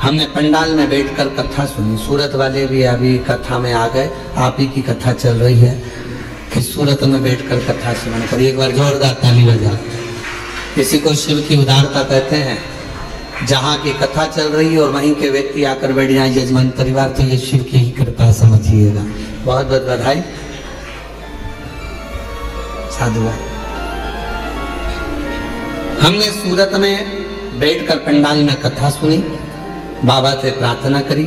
हमने पंडाल में बैठकर कथा सुनी। सूरत वाले भी अभी कथा में आ गए। आप ही की कथा चल रही है कि सूरत में बैठकर कथा सुनने पर एक बार जोरदार ताली बजा। किसी को शिव की उदारता कहते हैं। जहाँ की कथा चल रही है और वहीं के व्यक्ति आकर बैठ जाए यजमान परिवार, तो ये शिव की ही कृपा समझिएगा। बहुत बहुत बधाई, साधुवाद। हमने सूरत में बैठकर पंडाल में कथा सुनी, बाबा से प्रार्थना करी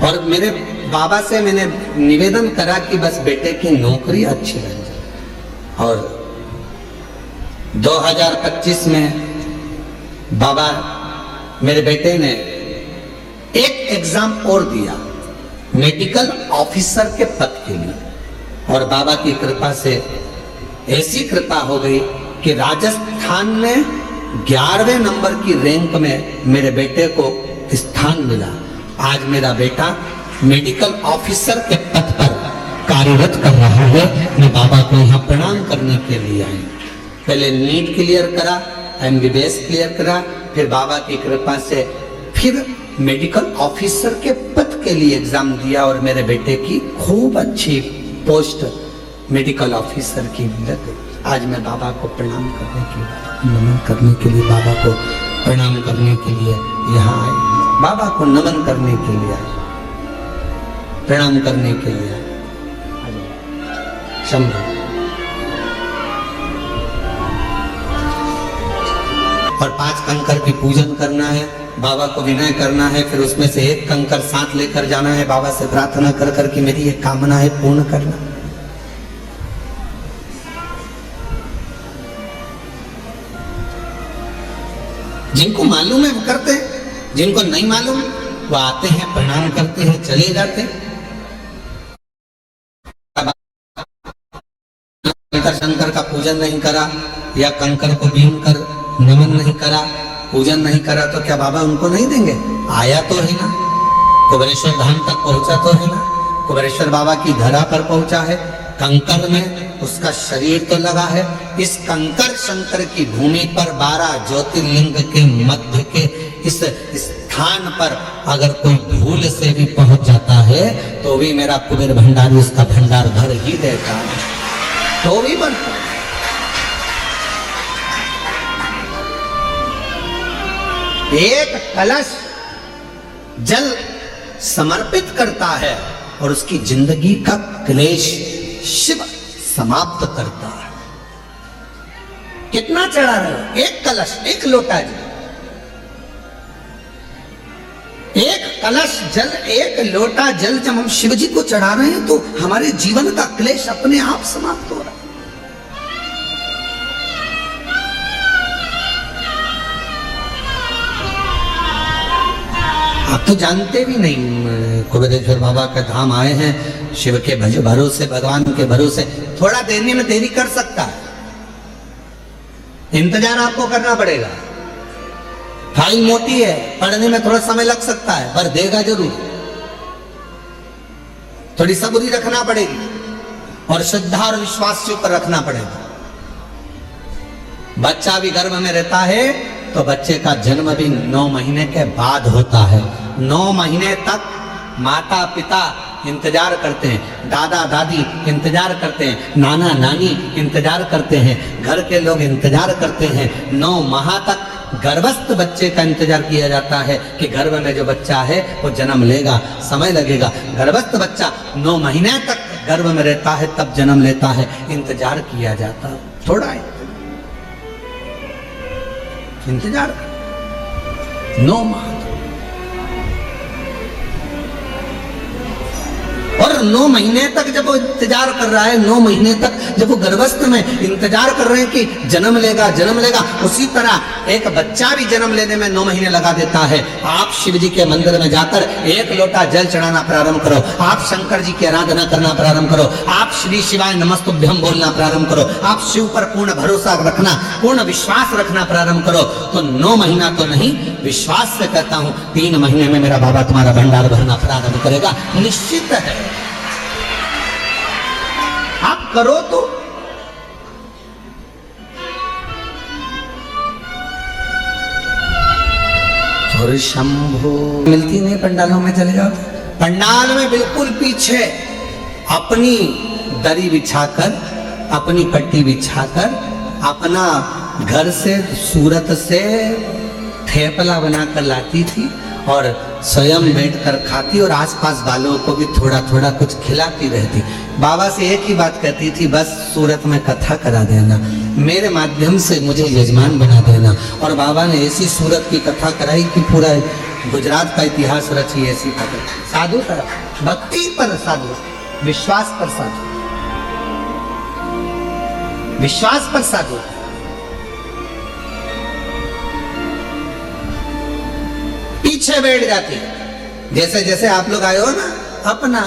और मेरे बाबा से मैंने निवेदन करा कि बस बेटे की नौकरी अच्छी लग जाए। और 2025 में बाबा मेरे बेटे ने एक एग्जाम और दिया मेडिकल ऑफिसर के पद के लिए और बाबा की कृपा से ऐसी कृपा हो गई कि राजस्थान में 11वें नंबर की रैंक में मेरे बेटे को स्थान मिला। आज मेरा बेटा मेडिकल ऑफिसर के पद पर कार्यरत कर रहा है। मैं बाबा को यहाँ प्रणाम करने के लिए आई। पहले नीट क्लियर करा, MBBS क्लियर करा, फिर बाबा की कृपा से फिर मेडिकल ऑफिसर के पद के लिए एग्जाम दिया और मेरे बेटे की खूब अच्छी पोस्ट मेडिकल ऑफिसर की मिल गई। आज मैं बाबा को प्रणाम करने के लिए, नमन करने के लिए, बाबा को प्रणाम करने के लिए यहाँ आए। बाबा को नमन करने के लिए आए, प्रणाम करने के लिए आए। शंभु। और 5 कंकर की पूजन करना है, बाबा को विनय करना है, फिर उसमें से एक कंकर साथ लेकर जाना है, बाबा से प्रार्थना कर कर कि मेरी ये कामना है पूर्ण करना। जिनको मालूम है वो करते हैं, जिनको नहीं मालूम वो आते हैं, प्रणाम करते हैं, चले जाते हैं। शंकर का पूजन नहीं करा या कंकर को बीन कर नमन नहीं करा, पूजन नहीं करा, तो क्या बाबा उनको नहीं देंगे? आया तो है ना, कुबेरेश्वर धाम तक पहुंचा तो है ना, कुबेरेश्वर बाबा की धरा पर पहुंचा है, कंकर में उसका शरीर तो लगा है। इस कंकर शंकर की भूमि पर 12 ज्योतिर्लिंग के मध्य के इस स्थान पर अगर कोई भूल से भी पहुंच जाता है तो भी मेरा कुबेर भंडारी उसका भंडार भर ही देता है, तो भी बनता है। एक कलश जल समर्पित करता है और उसकी जिंदगी का क्लेश शिव समाप्त करता है। कितना चढ़ा रहे हो? एक कलश, एक लोटा जल, एक कलश जल, एक लोटा जल जब हम शिव जी को चढ़ा रहे हैं तो हमारे जीवन का क्लेश अपने आप समाप्त हो रहा है। आप तो जानते भी नहीं, कुबेरेश्वर बाबा का धाम आए हैं, शिव के भरोसे, भगवान के भरोसे, थोड़ा देने में देरी कर सकता है, इंतजार आपको करना पड़ेगा। फाइल मोटी है, पढ़ने में थोड़ा समय लग सकता है, पर देगा जरूर। थोड़ी सबूरी रखना पड़ेगी और श्रद्धा और विश्वास से ऊपर रखना पड़ेगा। बच्चा भी गर्भ में रहता है तो बच्चे का जन्म भी 9 महीने के बाद होता है। 9 महीने तक माता पिता इंतजार करते हैं, दादा दादी इंतजार करते हैं, नाना नानी इंतजार करते हैं, घर के लोग इंतजार करते हैं। 9 माह तक गर्भस्थ बच्चे का इंतजार किया जाता है कि गर्भ में जो बच्चा है वो जन्म लेगा, समय लगेगा। गर्भस्थ बच्चा 9 महीने तक गर्भ में रहता है, तब जन्म लेता है, इंतजार किया जाता है। थोड़ा इंतजार 9 माह और 9 महीने तक जब वो इंतजार कर रहा है, 9 महीने तक जब वो गर्भस्थ में इंतजार कर रहे हैं कि जन्म लेगा जन्म लेगा, उसी तरह एक बच्चा भी जन्म लेने में 9 महीने लगा देता है। आप शिव जी के मंदिर में जाकर 1 लोटा जल चढ़ाना प्रारंभ करो, आप शंकर जी की आराधना करना प्रारंभ करो, आप श्री शिवाय नमस्तुभ्यम बोलना प्रारंभ करो, आप शिव पर पूर्ण भरोसा रखना, पूर्ण विश्वास रखना प्रारंभ करो, तो 9 महीना तो नहीं, विश्वास से कहता हूं 3 महीने में मेरा बाबा तुम्हारा भंडार भरना प्रारंभ करेगा, निश्चित है। आप करो तो और शंभु मिलती नहीं, पंडालों में चले जाओ, पंडाल में बिल्कुल पीछे अपनी दरी बिछाकर, अपनी पट्टी बिछाकर, अपना घर से सूरत से थेपला बनाकर लाती थी और स्वयं बैठकर खाती और आसपास वालों को भी थोड़ा थोड़ा कुछ खिलाती रहती। बाबा से एक ही बात कहती थी, बस सूरत में कथा करा देना, मेरे माध्यम से मुझे यजमान बना देना। और बाबा ने ऐसी सूरत की कथा कराई कि पूरा गुजरात का इतिहास रची। ऐसी कथा, साधु था, भक्ति पर साधु, विश्वास पर साधु, विश्वास पर साधु। पीछे बैठ जाती, जैसे जैसे आप लोग आए हो ना, अपना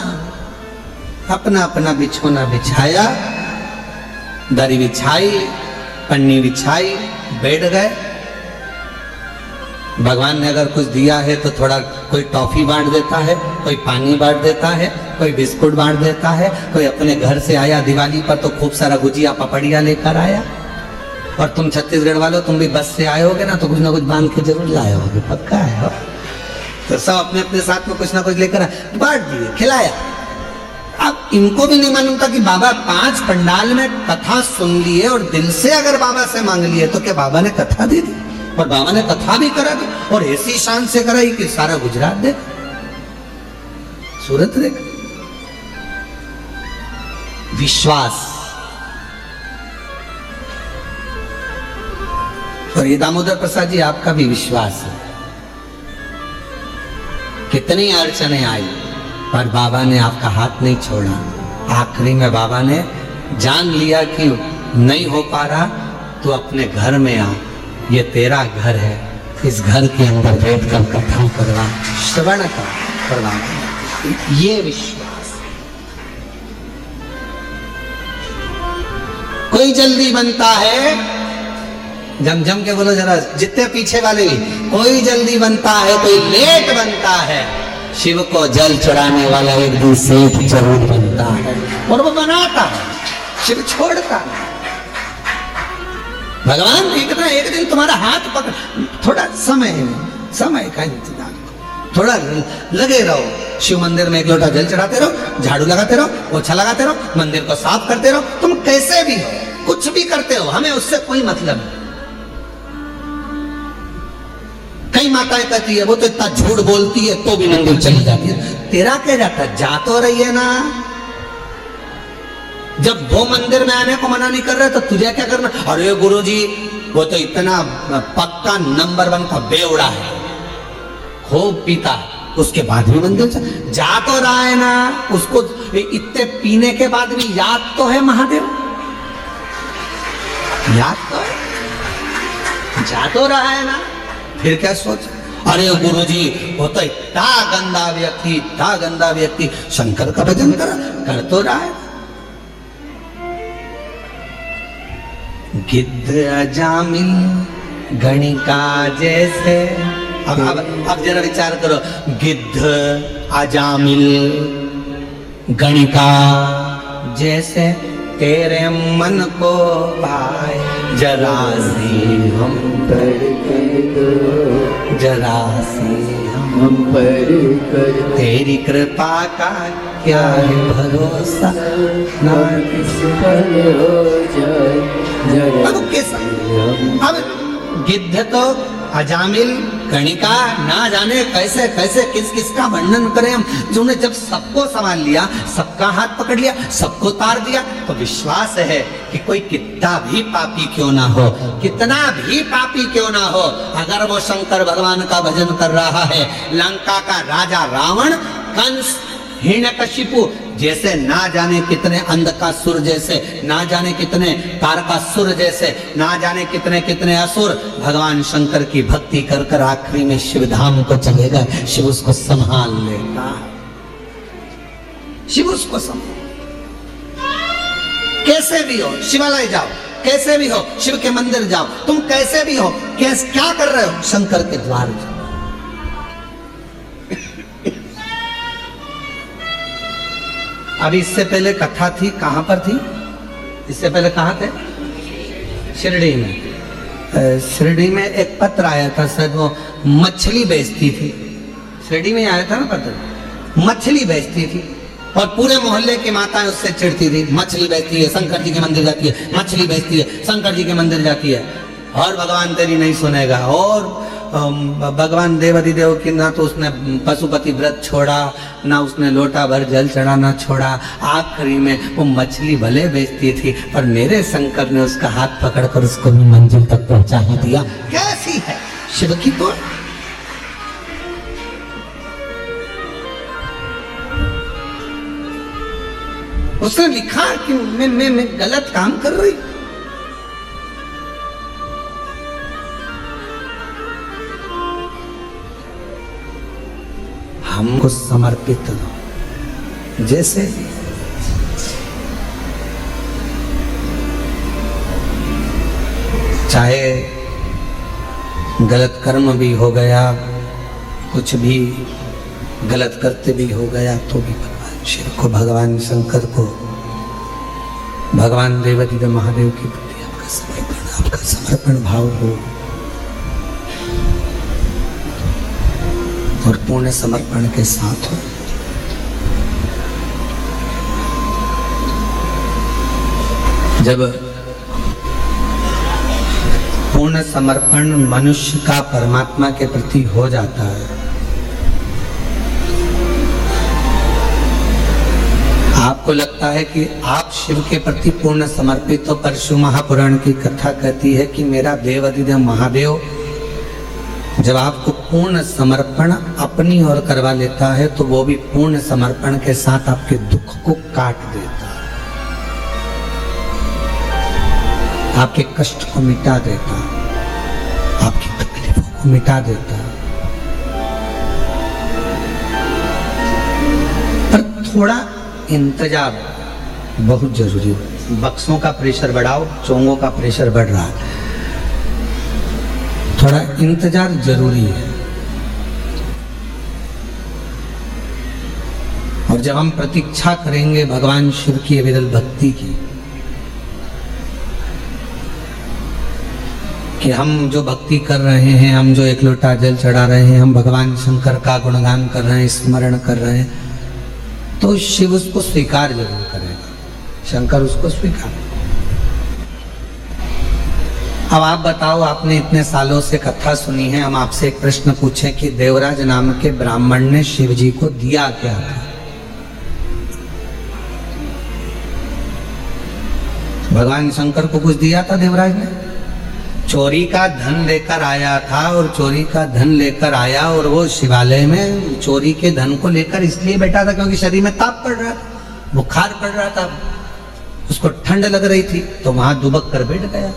अपना अपना बिछोना बिछाया, दरी बिछाई, पन्नी बिछाई, बैठ गए। भगवान ने अगर कुछ दिया है तो थोड़ा कोई टॉफी बांट देता है, कोई पानी बांट देता है, कोई बिस्कुट बांट देता है, कोई अपने घर से आया दिवाली पर तो खूब सारा गुजिया पपड़िया लेकर आया। और तुम छत्तीसगढ़ वालों, तुम भी बस से आए होगे ना, तो कुछ ना कुछ बांध के जरूर लाए होगे, पक्का है हो? तो सब अपने अपने साथ में कुछ ना कुछ लेकर बांट दिए, खिलाया। अब इनको भी नहीं मालूम था कि बाबा 5 पंडाल में कथा सुन लिए और दिल से अगर बाबा से मांग लिए तो क्या बाबा ने कथा दे दी? और बाबा ने कथा भी करा दी और ऐसी शान से कराई कि सारा गुजरात देख, सूरत देख। विश्वास। और ये दामोदर प्रसाद जी आपका भी विश्वास है। कितनी अड़चने आई पर बाबा ने आपका हाथ नहीं छोड़ा। आखिरी में बाबा ने जान लिया कि नहीं हो पा रहा तो अपने घर में आ, ये तेरा घर है, इस घर के अंदर बैठ कर कथा करवा, श्रवण करवा। ये विश्वास। कोई जल्दी बनता है, जम जम के बोलो जरा, जितने पीछे वाले भी, कोई जल्दी बनता है, कोई लेट बनता है। शिव को जल चढ़ाने वाला एक दिन सेठ जरूर बनता है और वो बनाता है, शिव छोड़ता है। भगवान एक दिन तुम्हारा हाथ पकड़, थोड़ा समय का इंतजार, थोड़ा लगे रहो। शिव मंदिर में एक लोटा जल चढ़ाते रहो, झाड़ू लगाते रहो, पोछा लगाते रहो, मंदिर को साफ करते रहो। तुम कैसे भी हो, कुछ भी करते हो, हमें उससे कोई मतलब नहीं। कई माताएं कहती है वो तो इतना झूठ बोलती है तो भी मंदिर चली जाती है। तेरा क्या जाता है, जा तो रही है ना। जब वो मंदिर में आने को मना नहीं कर रहे तो तुझे क्या करना। अरे गुरुजी वो तो इतना पक्का नंबर 1 का बेवड़ा है, खूब पीता, उसके बाद भी मंदिर जा तो रहा है ना। उसको इतने पीने के बाद भी याद तो है महादेव, याद तो है, जा तो रहा है ना। फिर क्या सोच, अरे गुरुजी वो तो इतना गंदा व्यक्ति शंकर का भजन कर तो रहा है। गिद्ध अजामिल गणिका जैसे, अब जरा विचार करो, गिद्ध अजामिल गणिका जैसे तेरे मन को पाए, जरा सी हम पर कर दो, जरा सी हम पर कर दो। तेरी कृपा का क्या है भरोसा, ना किस पर हो जाए जरा। अब किस, अब गिद्ध तो अजामिल गणिका, ना जाने कैसे कैसे किस किस का वर्णन करें हम, जिन्होंने जब सबको संभाल लिया, सबका हाथ पकड़ लिया, सबको तार दिया, तो विश्वास है कि कोई कितना भी पापी क्यों ना हो, कितना भी पापी क्यों ना हो, अगर वो शंकर भगवान का भजन कर रहा है, लंका का राजा रावण, कंस, हिरण्यकशिपु जैसे, ना जाने कितने अंधकासुर जैसे, ना जाने कितने तारकासुर जैसे, ना जाने कितने कितने असुर, भगवान शंकर की भक्ति कर कर आखिरी में शिव धाम को चलेगा, शिव उसको संभाल लेगा, शिव उसको संभाल। कैसे भी हो शिवालय जाओ, कैसे भी हो शिव के मंदिर जाओ, तुम कैसे भी हो, क्या कर रहे हो, शंकर के द्वार जाओ। अभी इससे पहले कथा थी, कहां पर थी, इससे पहले कहां थे, शिरडी में। शिरडी में एक पत्र आया था, शायद वो मछली बेचती थी, शिरडी में आया था ना पत्र, मछली बेचती थी और पूरे मोहल्ले की माताएं उससे चिढ़ती थी, मछली बेचती है, शंकर जी के मंदिर जाती है, मछली बेचती है, शंकर जी के मंदिर जाती है, और भगवान तेरी नहीं सुनेगा। और भगवान देवाधिदेव की ना तो उसने पशुपति व्रत छोड़ा, ना उसने लोटा भर जल चढ़ाना छोड़ा, आखिरी में वो मछली भले बेचती थी पर मेरे शंकर ने उसका हाथ पकड़कर उसको भी मंजिल तक पहुंचा ही दिया। कैसी है शिव की तो। उसने लिखा कि मैं गलत काम कर रही, हमको समर्पित हो, जैसे चाहे गलत कर्म भी हो गया, कुछ भी गलत करते भी हो गया, तो भी भगवान शिव को, भगवान शंकर को, भगवान देवाधिदेव महादेव के प्रति आपका समर्पण भाव हो और पूर्ण समर्पण के साथ हो। जब पूर्ण समर्पण मनुष्य का परमात्मा के प्रति हो जाता है, आपको लगता है कि आप शिव के प्रति पूर्ण समर्पित हो, पर शिव महापुराण की कथा कहती है कि मेरा देवाधिदेव महादेव जब आपको पूर्ण समर्पण अपनी ओर करवा लेता है तो वो भी पूर्ण समर्पण के साथ आपके दुख को काट देता है, आपके कष्ट को मिटा देता है, आपकी तकलीफों को मिटा देता है। पर थोड़ा इंतजाम बहुत जरूरी है। बक्सों का प्रेशर बढ़ाओ, चोंगों का प्रेशर बढ़ रहा है, थोड़ा इंतजार जरूरी है। और जब हम प्रतीक्षा करेंगे भगवान शिव की अविरल भक्ति की, कि हम जो भक्ति कर रहे हैं, हम जो एक लोटा जल चढ़ा रहे हैं, हम भगवान शंकर का गुणगान कर रहे हैं, स्मरण कर रहे हैं, तो शिव उसको स्वीकार जरूर करेगा, शंकर उसको स्वीकार। अब आप बताओ, आपने इतने सालों से कथा सुनी है, हम आपसे एक प्रश्न पूछें कि देवराज नाम के ब्राह्मण ने शिव जी को दिया क्या था? भगवान शंकर को कुछ दिया था देवराज ने? चोरी का धन लेकर आया था, और चोरी का धन लेकर आया और वो शिवालय में चोरी के धन को लेकर इसलिए बैठा था क्योंकि शरीर में ताप पड़ रहा था, बुखार पड़ रहा था, उसको ठंड लग रही थी, तो वहां दुबक कर बैठ गया।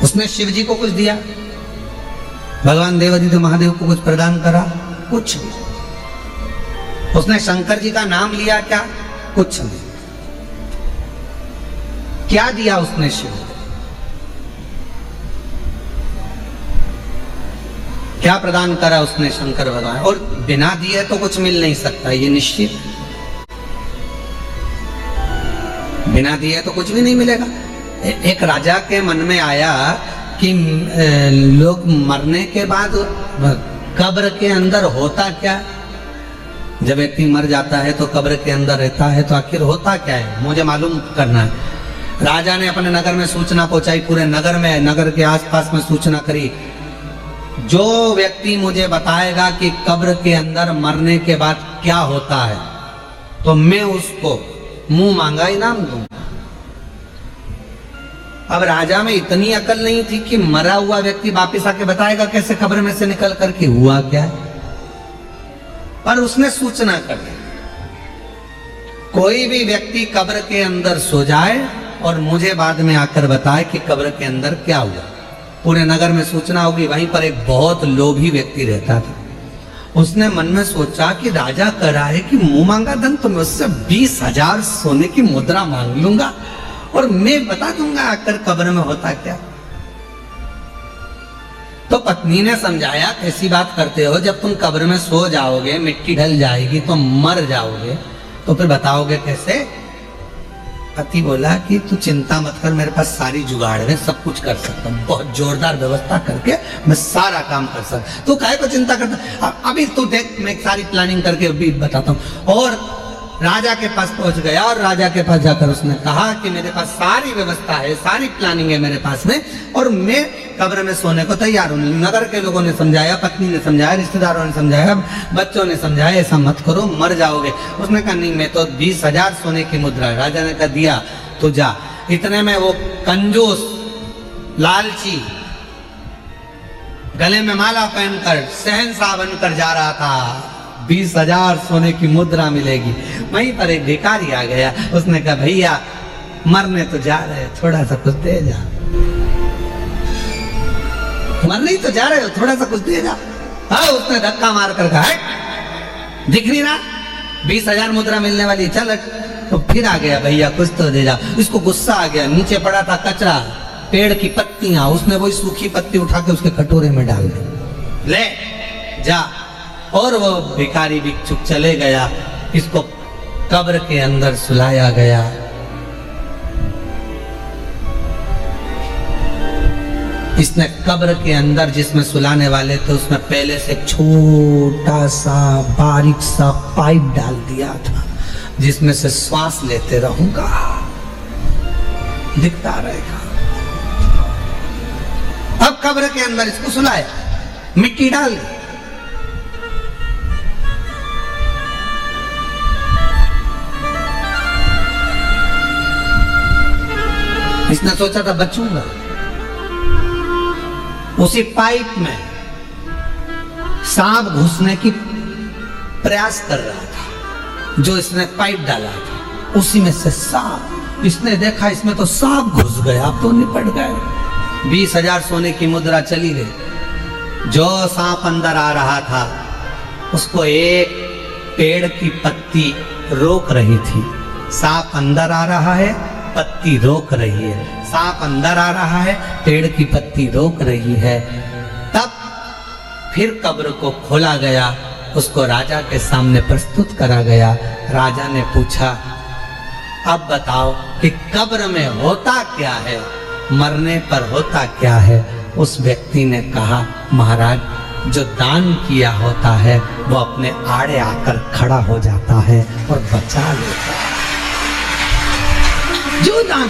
उसने शिव जी को कुछ दिया? भगवान देवाधिदेव महादेव को कुछ प्रदान करा? कुछ नहीं। उसने शंकर जी का नाम लिया क्या? कुछ नहीं। क्या दिया उसने शिव? क्या प्रदान करा उसने शंकर भगवान? और बिना दिए तो कुछ मिल नहीं सकता, ये निश्चित। बिना दिए तो कुछ भी नहीं मिलेगा। एक राजा के मन में आया कि लोग मरने के बाद कब्र के अंदर होता क्या? जब व्यक्ति मर जाता है तो कब्र के अंदर रहता है, तो आखिर होता क्या है, मुझे मालूम करना है। राजा ने अपने नगर में सूचना पहुंचाई, पूरे नगर में, नगर के आसपास में सूचना करी, जो व्यक्ति मुझे बताएगा कि कब्र के अंदर मरने के बाद क्या होता है, तो मैं उसको मुंह मांगा इनाम दूंगा। अब राजा में इतनी अकल नहीं थी कि मरा हुआ व्यक्ति वापिस आके बताएगा कैसे कब्र में से निकल करके हुआ क्या है, पर उसने सूचना कर दी, कोई भी व्यक्ति कब्र के अंदर सो जाए और मुझे बाद में आकर बताए कि कब्र के अंदर क्या हुआ। पूरे नगर में सूचना होगी। वहीं पर एक बहुत लोभी व्यक्ति रहता था। उसने मन में सोचा कि राजा कह रहा है कि मुंह मांगा धन, तो मैं उससे 20,000 सोने की मुद्रा मांग लूंगा और मैं बता दूंगा आकर कब्र में होता क्या। तो पत्नी ने समझाया, कैसी बात करते हो, जब तुम कब्र में सो जाओगे, मिट्टी ढल जाएगी तो मर जाओगे, तो फिर बताओगे कैसे? पति बोला कि तू चिंता मत कर, मेरे पास सारी जुगाड़ है, सब कुछ कर सकता हूँ, बहुत जोरदार व्यवस्था करके मैं सारा काम कर सकता। तू काहे को चिंता करता? अभी तू देख, मैं सारी प्लानिंग करके अभी बताता हूँ। और राजा के पास पहुंच गया और राजा के पास जाकर उसने कहा कि मेरे पास सारी व्यवस्था है, सारी प्लानिंग है मेरे पास में, और मैं कब्र में सोने को तैयार हूँ। नगर के लोगों ने समझाया, पत्नी ने समझाया, रिश्तेदारों ने समझाया, बच्चों ने समझाया, ऐसा मत करो, मर जाओगे। उसने कहा नहीं, मैं तो 20,000 सोने की मुद्रा। राजा ने कहा दिया तो जा। इतने में वो कंजूस लालची गले में माला पहनकर शहंशाह बनकर जा रहा था, 20,000 सोने की मुद्रा मिलेगी। वहीं पर एक भिखारी आ गया, उसने कहा भैया मरने तो जा रहे, थोड़ा सा कुछ दे जा। मरने ही तो जा रहे हो, थोड़ा सा कुछ दे जा। हाँ, उसने धक्का मार कर कहा दिख नहीं रहा 20,000 मुद्रा मिलने वाली, चल। तो फिर आ गया, भैया कुछ तो दे जा। इसको गुस्सा आ गया, नीचे पड़ा था कचरा, पेड़ की पत्तियां, उसने वही सूखी पत्ती उठा के उसके कटोरे में डाल दी, ले जा। और वो भिखारी भिक्षुक चले गया। इसको कब्र के अंदर सुलाया गया। इसने कब्र के अंदर जिसमें सुलाने वाले थे उसमें पहले से छोटा सा बारीक सा पाइप डाल दिया था, जिसमें से श्वास लेते रहूंगा। दिखता रहेगा। अब कब्र के अंदर इसको सुलाया, मिट्टी डाल दी। इसने सोचा था बचूंगा। उसी पाइप में सांप घुसने की प्रयास कर रहा था, जो इसने पाइप डाला था उसी में से सांप। इसने देखा इसमें तो सांप घुस गया, अब तो निपट गए। 20,000 सोने की मुद्रा चली गई। जो सांप अंदर आ रहा था उसको एक पेड़ की पत्ती रोक रही थी। सांप अंदर आ रहा है, पत्ती रोक रही है। सांप अंदर आ रहा है, पेड़ की पत्ती रोक रही है। तब फिर कब्र को खोला गया, उसको राजा के सामने प्रस्तुत करा गया। राजा ने पूछा, अब बताओ कि कब्र में होता क्या है, मरने पर होता क्या है? उस व्यक्ति ने कहा, महाराज, जो दान किया होता है वो अपने आड़े आकर खड़ा हो जाता है और बचा लेता है। जो दान,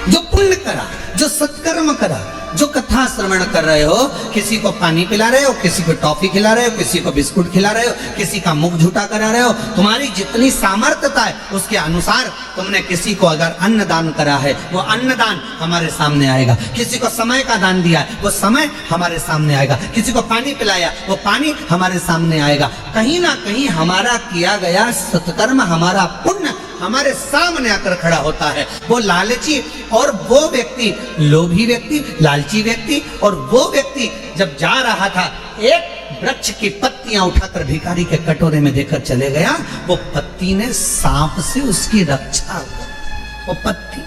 जो पुण्य करा, जो सत्कर्म करा, जो कथा श्रवण कर रहे हो, किसी को पानी पिला रहे हो, किसी को टॉफी खिला रहे हो, किसी को बिस्कुट खिला रहे हो, किसी का मुख झूठा करा रहे हो, तुम्हारी जितनी सामर्थ्यता है उसके अनुसार तुमने किसी को अगर अन्न दान करा है, वो अन्न दान हमारे सामने आएगा। किसी को समय का दान दिया है, वो समय हमारे सामने आएगा। किसी को पानी पिलाया, वो पानी हमारे सामने आएगा। कहीं ना कहीं हमारा किया गया सत्कर्म, हमारा पुण्य हमारे सामने आकर खड़ा होता है। वो लालची और वो व्यक्ति, लोभी व्यक्ति, लालची व्यक्ति और वो व्यक्ति जब जा रहा था, एक वृक्ष की पत्तियां उठाकर भिखारी के कटोरे में देकर चले गया। वो पत्ती ने सांप से उसकी रक्षा की। वो पत्ती,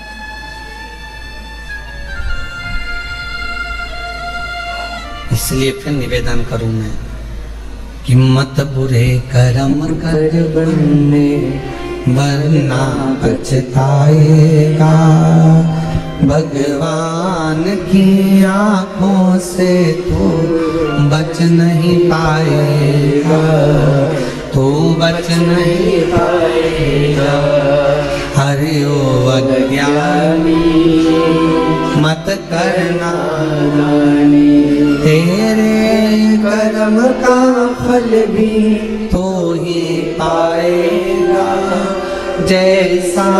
इसलिए फिर निवेदन करूं मैं कि मत बुरे कर्म कर बनने, वरना पछताएगा। भगवान की आंखों से तो बच नहीं पाएगा, तो बच नहीं पाएगा। हरि ओ अज्ञानी मत करना दानी, तेरे कर्म का फल भी तो ही पाएगा। जैसा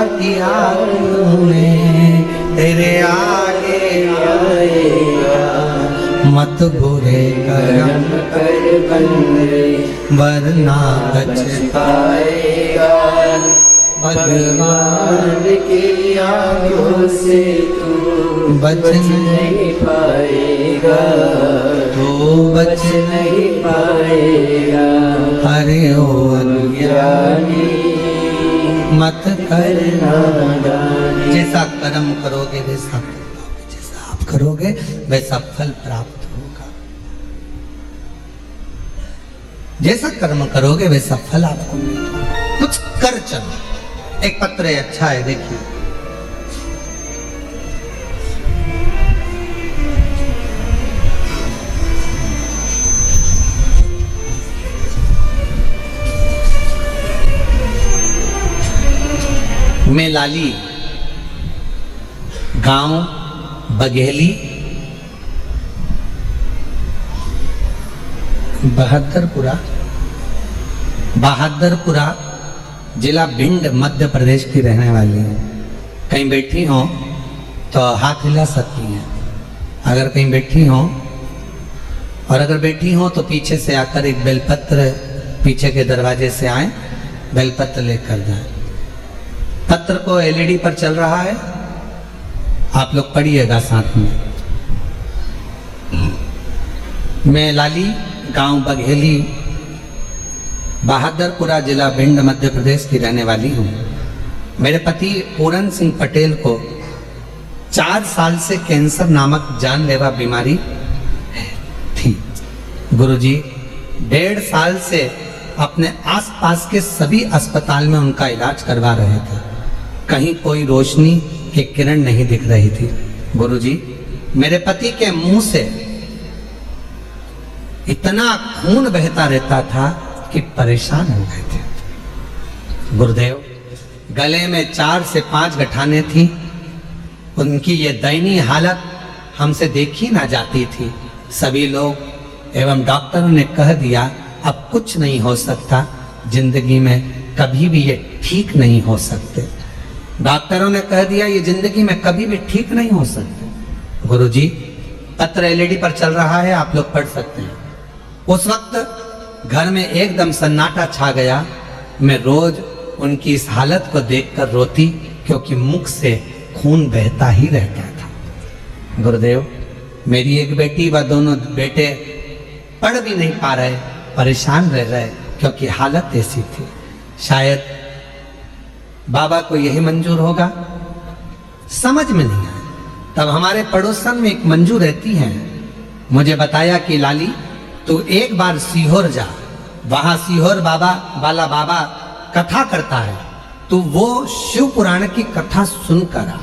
किया तूने तेरे आगे आएगा। मत बुरे कर्म कर बंदे, वरना पछताएगा। भगवान की आंखों से तू बच नहीं पाएगा, तो बच नहीं पाएगा। हरि ओ अज्ञानी मत करना दानी। जैसा कर्म करोगे वैसा फल पाओगे, जैसा आप करोगे वैसा फल प्राप्त होगा। जैसा कर्म करोगे वैसा फल आपको मिलेगा। कुछ कर चलो। एक पत्र है, अच्छा है, देखिए। मैं लाली, गांव बघेली, बहादुरपुरा जिला भिंड मध्य प्रदेश की रहने वाली है। कहीं बैठी हो तो हाथ हिला सकती हैं, अगर कहीं बैठी हो, और अगर बैठी हो तो पीछे से आकर एक बेलपत्र, पीछे के दरवाजे से आए, बेलपत्र लेकर जाए। पत्र को एलईडी पर चल रहा है, आप लोग पढ़िएगा साथ में। मैं लाली, गांव बघेली, बहादुरपुरा जिला भिंड मध्य प्रदेश की रहने वाली हूँ। मेरे पति पूरन सिंह पटेल को 4 साल से कैंसर नामक जानलेवा बीमारी थी। गुरुजी 1.5 साल से अपने आसपास के सभी अस्पताल में उनका इलाज करवा रहे थे, कहीं कोई रोशनी की किरण नहीं दिख रही थी। गुरुजी, मेरे पति के मुंह से इतना खून बहता रहता था कि परेशान हो गए थे। गुरुदेव, गले में 4 से 5 गठाने थी, उनकी ये दयनीय हालत हमसे देखी ना जाती थी। सभी लोग एवं डॉक्टरों ने कह दिया अब कुछ नहीं हो सकता, जिंदगी में कभी भी ये ठीक नहीं हो सकते। डॉक्टरों ने कह दिया ये जिंदगी में कभी भी ठीक नहीं हो सकते। गुरुजी, पत्र एलईडी पर चल रहा है, आप लोग पढ़ सकते हैं। उस वक्त घर में एकदम सन्नाटा छा गया। मैं रोज उनकी इस हालत को देखकर रोती, क्योंकि मुख से खून बहता ही रहता था। गुरुदेव, मेरी एक बेटी व दोनों बेटे पढ़ भी नहीं पा रहे, परेशान रह रहे, क्योंकि हालत ऐसी थी। शायद बाबा को यही मंजूर होगा, समझ में नहीं आया। तब हमारे पड़ोसन में एक मंजू रहती हैं, मुझे बताया कि लाली तू एक बार सीहोर जा, वहां सीहोर बाबा वाला बाबा कथा करता है, तू वो शिव पुराण की कथा सुनकर आ।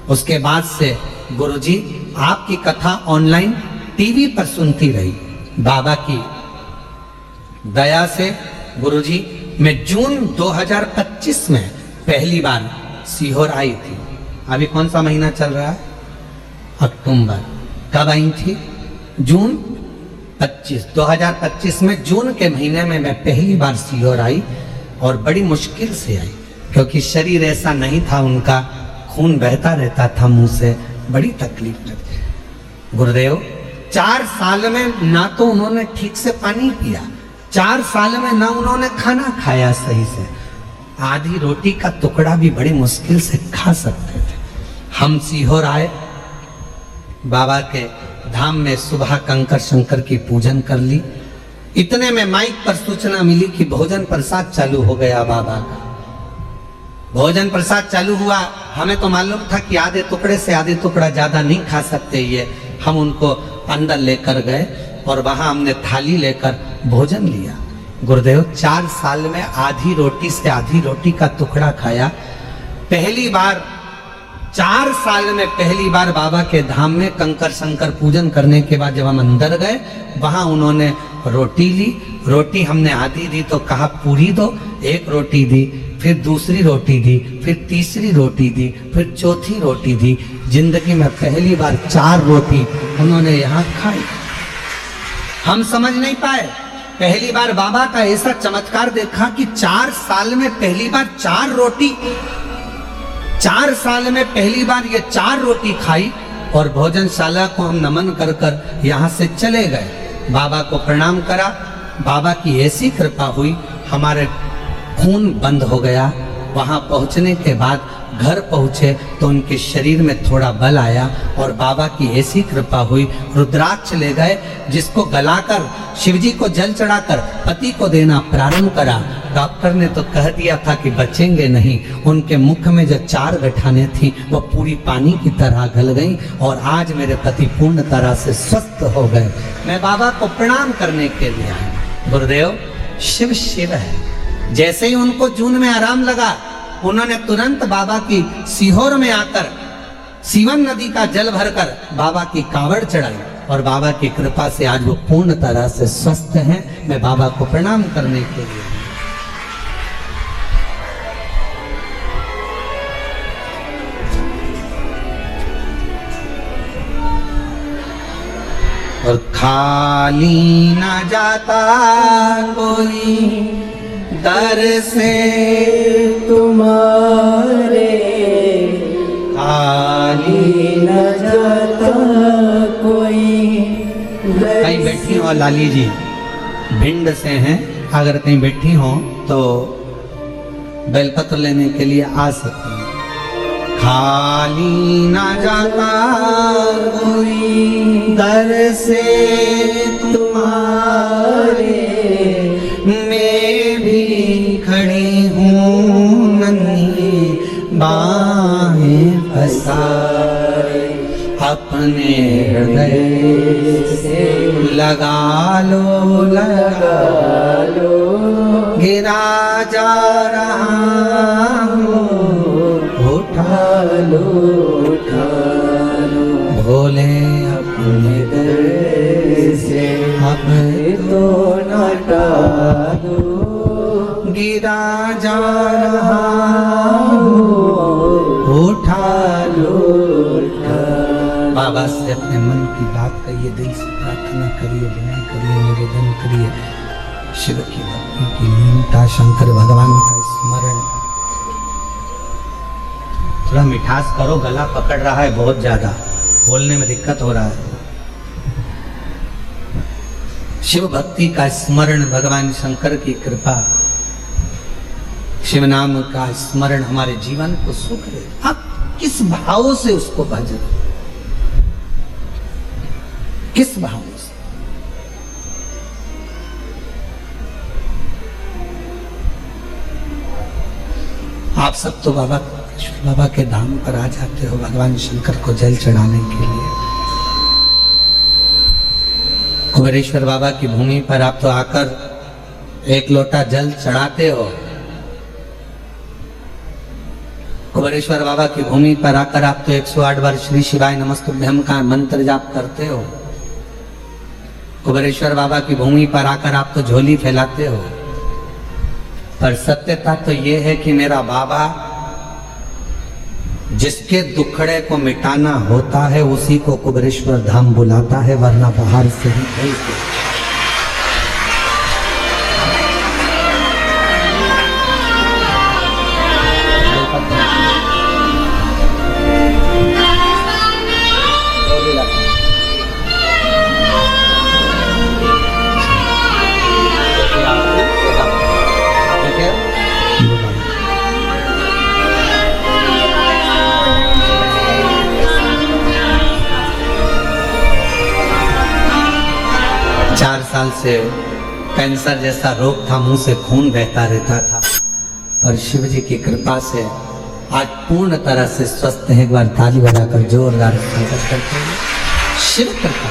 उसके बाद से गुरुजी आपकी कथा ऑनलाइन टीवी पर सुनती रही। बाबा की दया से गुरुजी मैं जून 2025 में पहली बार सीहोर आई थी। अभी कौन सा महीना चल रहा है? अक्टूबर। कब आई थी? जून 2025 में जून के महीने में मैं पहली बार सीहोर आई, और बड़ी मुश्किल से आई, क्योंकि शरीर ऐसा नहीं था, उनका खून बहता रहता था मुंह से, बड़ी तकलीफ लगती। गुरुदेव, 4 साल में ना तो उन्होंने ठीक से पानी पिया, 4 साल में ना उन्होंने खाना खाया सही से, आधी रोटी का टुकड़ा भी बड़ी मुश्किल से खा सकते थे। हम सीहोर आए, बाबा के धाम में सुबह कंकर शंकर की पूजन कर ली। इतने में माइक पर सूचना मिली कि भोजन प्रसाद चालू हो गया बाबा का। भोजन प्रसाद चालू हुआ, हमें तो मालूम था कि आधे टुकड़े से आधे टुकड़ा ज्यादा नहीं खा सकते ये। हम उनको अंदर लेकर गए और वहां हमने थाली लेकर भोजन लिया। गुरुदेव, 4 साल में आधी रोटी से आधी रोटी का टुकड़ा खाया। पहली बार 4 साल में पहली बार बाबा के धाम में कंकर शंकर पूजन करने के बाद जब हम अंदर गए, वहां उन्होंने रोटी ली। रोटी हमने आधी दी तो कहा पूरी दो, एक रोटी दी, फिर दूसरी रोटी दी, फिर तीसरी रोटी दी, फिर चौथी रोटी दी। जिंदगी में पहली बार 4 रोटी उन्होंने यहाँ खाई। हम समझ नहीं पाए। पहली बार बाबा का ऐसा चमत्कार देखा कि 4 साल में पहली बार 4 रोटी, 4 साल में पहली बार ये 4 रोटी खाई। और भोजनशाला को हम नमन कर कर यहाँ से चले गए। बाबा को प्रणाम करा। बाबा की ऐसी कृपा हुई, हमारे खून बंद हो गया। वहां पहुंचने के बाद घर पहुंचे तो उनके शरीर में थोड़ा बल आया और बाबा की ऐसी कृपा हुई, रुद्राक्ष ले गए, जिसको गलाकर शिवजी को जल चढ़ाकर पति को देना प्रारंभ करा। डॉक्टर ने तो कह दिया था कि बचेंगे नहीं। उनके मुख में जो 4 गठाने थी वो पूरी पानी की तरह गल गई और आज मेरे पति पूर्ण तरह से स्वस्थ हो गए। मैं बाबा को प्रणाम करने के लिए आया। गुरुदेव, शिव शिव है। जैसे ही उनको जून में आराम लगा, उन्होंने तुरंत बाबा की सीहोर में आकर सीवन नदी का जल भरकर बाबा की कावड़ चढ़ाई और बाबा की कृपा से आज वो पूर्ण तरह से स्वस्थ हैं। मैं बाबा को प्रणाम करने के लिए। और खाली ना जाता कोई दर से तुम्हारे, खाली न जाता कोई। कहीं बैठी हो लाली जी, भिंड से हैं, अगर कहीं बैठी हो तो बेलपत्र लेने के लिए आ सकती हैं। खाली ना जाता कोई दर से तुम्हारे, मैं भी खड़ी हूँ नन्ही बाहें पसारे, अपने हृदय से लगा लो, लगा लो, गिरा जा रहा हूँ, उठा लो, उठा लो, भोले अपने दर से हमें तो न टालो, गिरा जा रहा हूँ, उठा लो, बाबा से अपने मन की बात कहिए, दिल से प्रार्थना करिए, विनय करिए, निवेदन करिए। शिव की भक्ति की लीनता, शंकर भगवान का स्मरण। थोड़ा मिठास करो, गला पकड़ रहा है बहुत ज्यादा, बोलने में दिक्कत हो रहा है। शिव भक्ति का स्मरण, भगवान शंकर की कृपा, शिव नाम का स्मरण हमारे जीवन को सुख दे। आप किस भाव से उसको भजन, किस भाव से? आप सब तो बाबा के धाम पर आ जाते हो भगवान शंकर को जल चढ़ाने के लिए। कुबेरेश्वर बाबा की भूमि पर आप तो आकर एक लोटा जल चढ़ाते हो। कुबेरेश्वर बाबा की भूमि पर आकर आप तो 108 बार श्री शिवाय नमस्तुभ्यम का मंत्र जाप करते हो। कुबेरेश्वर बाबा की भूमि पर आकर आप तो झोली फैलाते हो। पर सत्यता तो ये है कि मेरा बाबा जिसके दुखड़े को मिटाना होता है उसी को कुबेरेश्वर धाम बुलाता है, वरना बाहर से ही भेज दे। साल से कैंसर जैसा रोग था, मुंह से खून बहता रहता था, और शिव जी की कृपा से आज पूर्ण तरह से स्वस्थ है। एक बार ताली बजाकर जोरदार स्वागत करते हैं। शिव कृपा,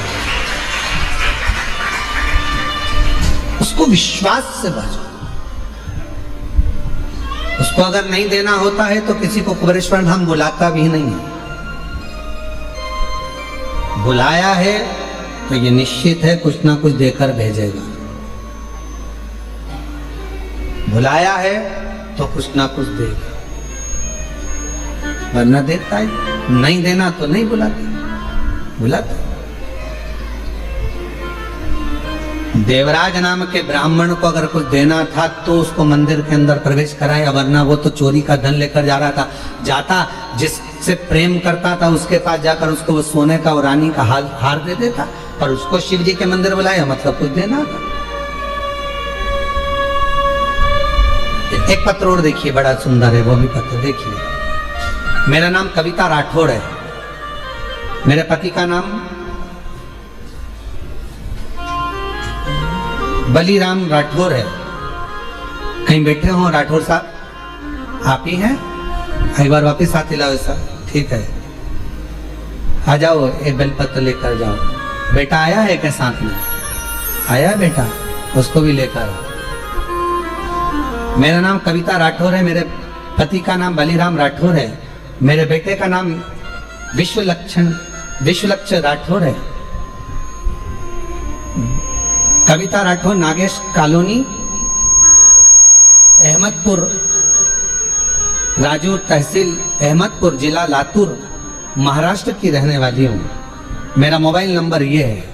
उसको विश्वास से भजो। उसको अगर नहीं देना होता है तो किसी को कुबेरेश्वर धाम बुलाता भी नहीं है। बुलाया है तो ये निश्चित है कुछ ना कुछ देकर भेजेगा। बुलाया है तो कुछ ना कुछ देगा, वरना देता है। नहीं देना तो नहीं बुलाता। देवराज नाम के ब्राह्मण को अगर कुछ देना था तो उसको मंदिर के अंदर प्रवेश कराया, वरना वो तो चोरी का धन लेकर जा रहा था। जाता जिससे प्रेम करता था उसके पास जाकर उसको वो सोने का और रानी का हार दे देता, और उसको शिव जी के मंदिर बुलाया मतलब कुछ देना था। एक पत्र और देखिए, बड़ा सुंदर है वो भी पत्र देखिए। मेरा नाम कविता राठौड़ है, मेरे पति का नाम बलीराम राठौर है। कहीं बैठे हो राठौर साहब? आप ही हैं? एक बार वापिस हाथ हिलाओ साहब, ठीक है। आ जाओ, एक बेलपत्र लेकर जाओ। बेटा आया है क्या साथ में? आया है बेटा, उसको भी लेकर आओ। मेरा नाम कविता राठौर है, मेरे पति का नाम बलीराम राठौर है, मेरे बेटे का नाम विश्वलक्ष राठौर है। कविता राठौर नागेश कॉलोनी, अहमदपुर, राजूर तहसील अहमदपुर, जिला लातूर, महाराष्ट्र की रहने वाली हूँ। मेरा मोबाइल नंबर ये है।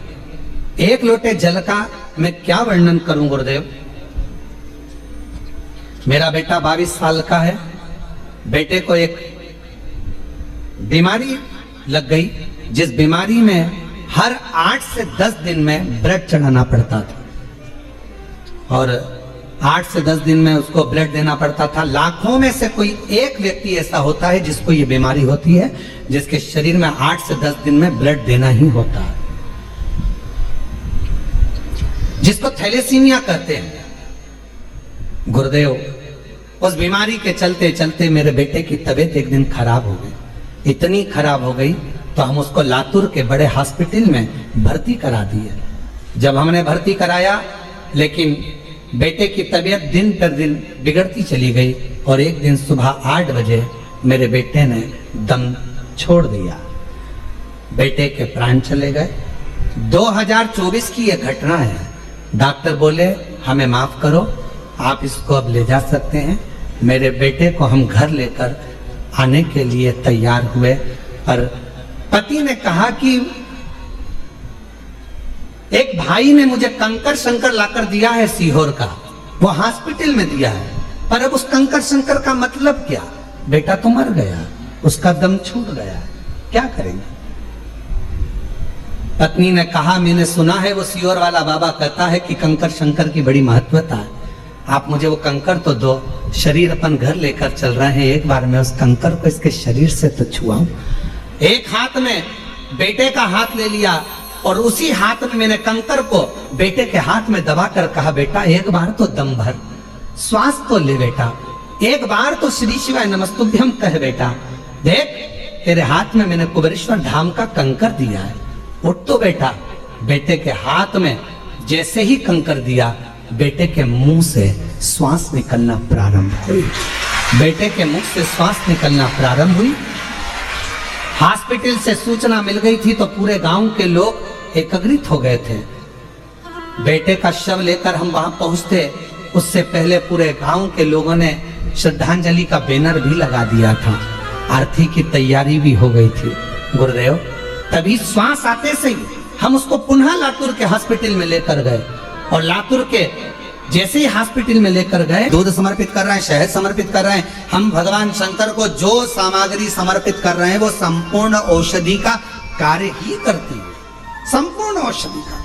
एक लोटे जल का मैं क्या वर्णन करूं गुरुदेव। मेरा बेटा 22 साल का है। बेटे को एक बीमारी लग गई, जिस बीमारी में हर 8 से 10 दिन में ब्लड चढ़ाना पड़ता था, और 8 से 10 दिन में उसको ब्लड देना पड़ता था। लाखों में से कोई एक व्यक्ति ऐसा होता है जिसको ये बीमारी होती है, जिसके शरीर में 8 से 10 दिन में ब्लड देना ही होता है, जिसको थैलेसीमिया कहते हैं। गुरुदेव, उस बीमारी के चलते चलते मेरे बेटे की तबीयत एक दिन खराब हो गई। इतनी खराब हो गई तो हम उसको लातूर के बड़े हॉस्पिटल में भर्ती करा दिए। जब हमने भर्ती कराया, लेकिन बेटे की तबीयत दिन पर दिन बिगड़ती चली गई, और एक दिन सुबह 8 बजे मेरे बेटे ने दम छोड़ दिया। बेटे के प्राण चले गए। 2024 की यह घटना है। डॉक्टर बोले हमें माफ करो, आप इसको अब ले जा सकते हैं। मेरे बेटे को हम घर लेकर आने के लिए तैयार हुए, पर पति ने कहा कि एक भाई ने मुझे कंकर शंकर लाकर दिया है सीहोर का, वो हॉस्पिटल में दिया है, पर अब उस कंकर शंकर का मतलब क्या? बेटा तो मर गया, उसका दम छूट गया, क्या करेंगे? पत्नी ने कहा मैंने सुना है वो सीहोर वाला बाबा कहता है कि कंकर शंकर की बड़ी महत्वता है, आप मुझे वो कंकर तो दो, शरीर अपन घर लेकर चल रहे हैं, एक बार मैं उस कंकर को इसके शरीर से तो छुआऊं। एक हाथ में बेटे का हाथ ले लिया और उसी हाथ में मैंने कंकर को बेटे के हाथ में दबा कर कहा, बेटा एक बार तो दम भर, श्वास तो ले बेटा, एक बार तो श्री शिवाय नमस्तुभ्यम कह बेटा, देख तेरे हाथ में मैंने कुबेरेश्वर धाम का कंकर दिया है, उठ तो बेटा। बेटे के हाथ में जैसे ही कंकर दिया, बेटे के मुंह से श्वास निकलना प्रारंभ हुई, बेटे के मुंह से श्वास निकलना प्रारंभ हुई। हॉस्पिटल से सूचना मिल गई थी तो पूरे गांव के लोग एकत्रित हो गए थे। बेटे का शव लेकर हम वहां पहुंचते, उससे पहले पूरे गांव के लोगों ने श्रद्धांजलि का बैनर भी लगा दिया था, आरती की तैयारी भी हो गई थी। गुरुदेव तभी श्वास आते से ही हम उसको पुनः लातूर के हॉस्पिटल में लेकर गए और लातूर के जैसे ही हॉस्पिटल में लेकर गए, दूध समर्पित कर रहे हैं, शहद समर्पित कर रहे हैं, हम भगवान शंकर को जो सामग्री समर्पित कर रहे हैं वो संपूर्ण औषधि का कार्य ही करती है, संपूर्ण औषधि का।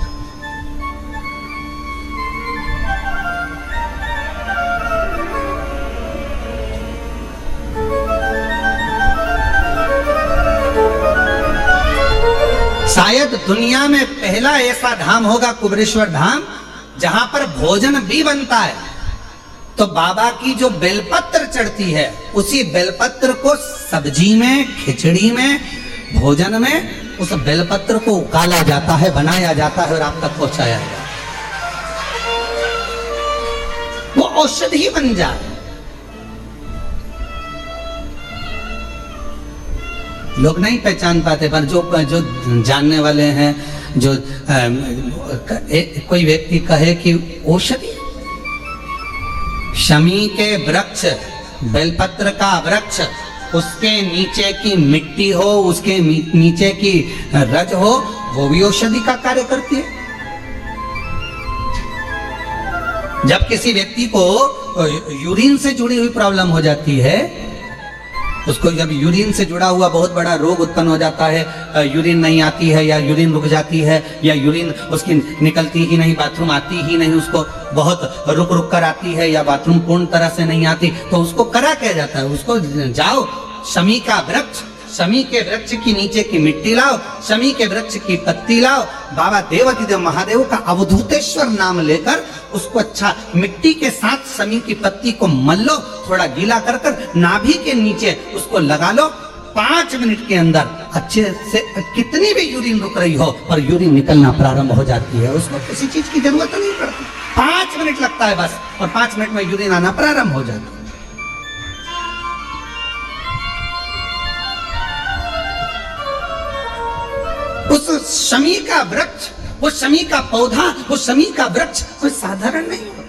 शायद दुनिया में पहला ऐसा धाम होगा कुबेरेश्वर धाम जहां पर भोजन भी बनता है। तो बाबा की जो बेलपत्र चढ़ती है, उसी बेलपत्र को सब्जी में, खिचड़ी में, भोजन में उस बेलपत्र को उकाला जाता है, बनाया जाता है और आप तक पहुंचाया जाता है, वो औषधि बन जाए। लोग नहीं पहचान पाते, पर जो जानने वाले हैं, जो कोई व्यक्ति कहे कि औषधि, शमी के वृक्ष, बेलपत्र का वृक्ष, उसके नीचे की मिट्टी हो, उसके नीचे की रज हो, वो भी औषधि का कार्य करती है। जब किसी व्यक्ति को यूरिन से जुड़ी हुई प्रॉब्लम हो जाती है, उसको जब यूरिन से जुड़ा हुआ बहुत बड़ा रोग उत्पन्न हो जाता है, यूरिन नहीं आती है या यूरिन रुक जाती है या यूरिन उसकी निकलती ही नहीं, बाथरूम आती ही नहीं, उसको बहुत रुक रुक कर आती है या बाथरूम पूर्ण तरह से नहीं आती, तो उसको करा क्या जाता है? उसको जाओ शमी का वृक्ष, शमी के वृक्ष की नीचे की मिट्टी लाओ, शमी के वृक्ष की पत्ती लाओ, बाबा देवाधिदेव महादेव का अवधूतेश्वर नाम लेकर उसको अच्छा मिट्टी के साथ शमी की पत्ती को मल लो, थोड़ा गीला कर कर नाभि के नीचे उसको लगा लो। 5 मिनट के अंदर अच्छे से कितनी भी यूरिन रुक रही हो पर यूरिन निकलना प्रारंभ हो जाती है, उसको किसी चीज की जरूरत नहीं पड़ती, 5 मिनट लगता है बस, और 5 मिनट में यूरिन आना प्रारंभ हो जाता है। उस शमी का वृक्ष, वो शमी का पौधा, वो शमी का वृक्ष कोई साधारण नहीं होता।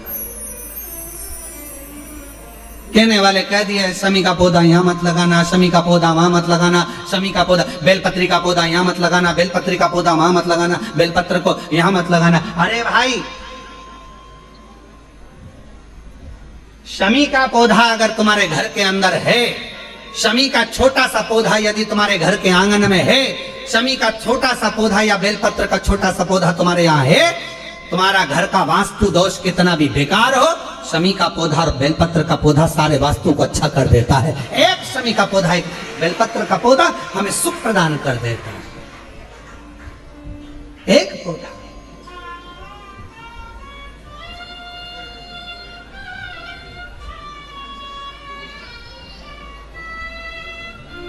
कहने वाले कह दिए शमी का पौधा यहां मत लगाना, शमी का पौधा वहां मत लगाना, शमी का पौधा, बेलपत्री का पौधा यहां मत लगाना, बेलपत्री का पौधा वहां मत लगाना, बेलपत्र को यहां मत लगाना। अरे भाई, शमी का पौधा अगर तुम्हारे घर के अंदर है, शमी का छोटा सा पौधा यदि तुम्हारे घर के आंगन में है, शमी का छोटा सा पौधा या बेलपत्र का छोटा सा पौधा तुम्हारे यहाँ है, तुम्हारा घर का वास्तु दोष कितना भी बेकार हो, शमी का पौधा और बेलपत्र का पौधा सारे वास्तु को अच्छा कर देता है। एक शमी का पौधा, एक बेलपत्र का पौधा हमें सुख प्रदान कर देता है, एक पौधा।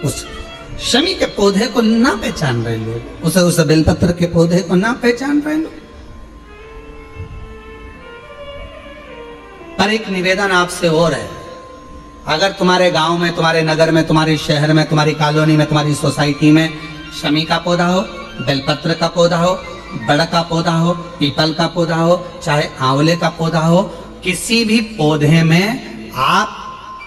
उस शमी के पौधे को ना पहचान रहे लोग, उस बेलपत्र के पौधे को ना पहचान रहे लोग। पर एक निवेदन आपसे और है, अगर तुम्हारे गांव में, तुम्हारे नगर में, तुम्हारे शहर में, तुम्हारी कॉलोनी में, तुम्हारी सोसाइटी में शमी का पौधा हो, बेलपत्र का पौधा हो, बड़ का पौधा हो, पीपल का पौधा हो, चाहे आंवले का पौधा हो, किसी भी पौधे में आप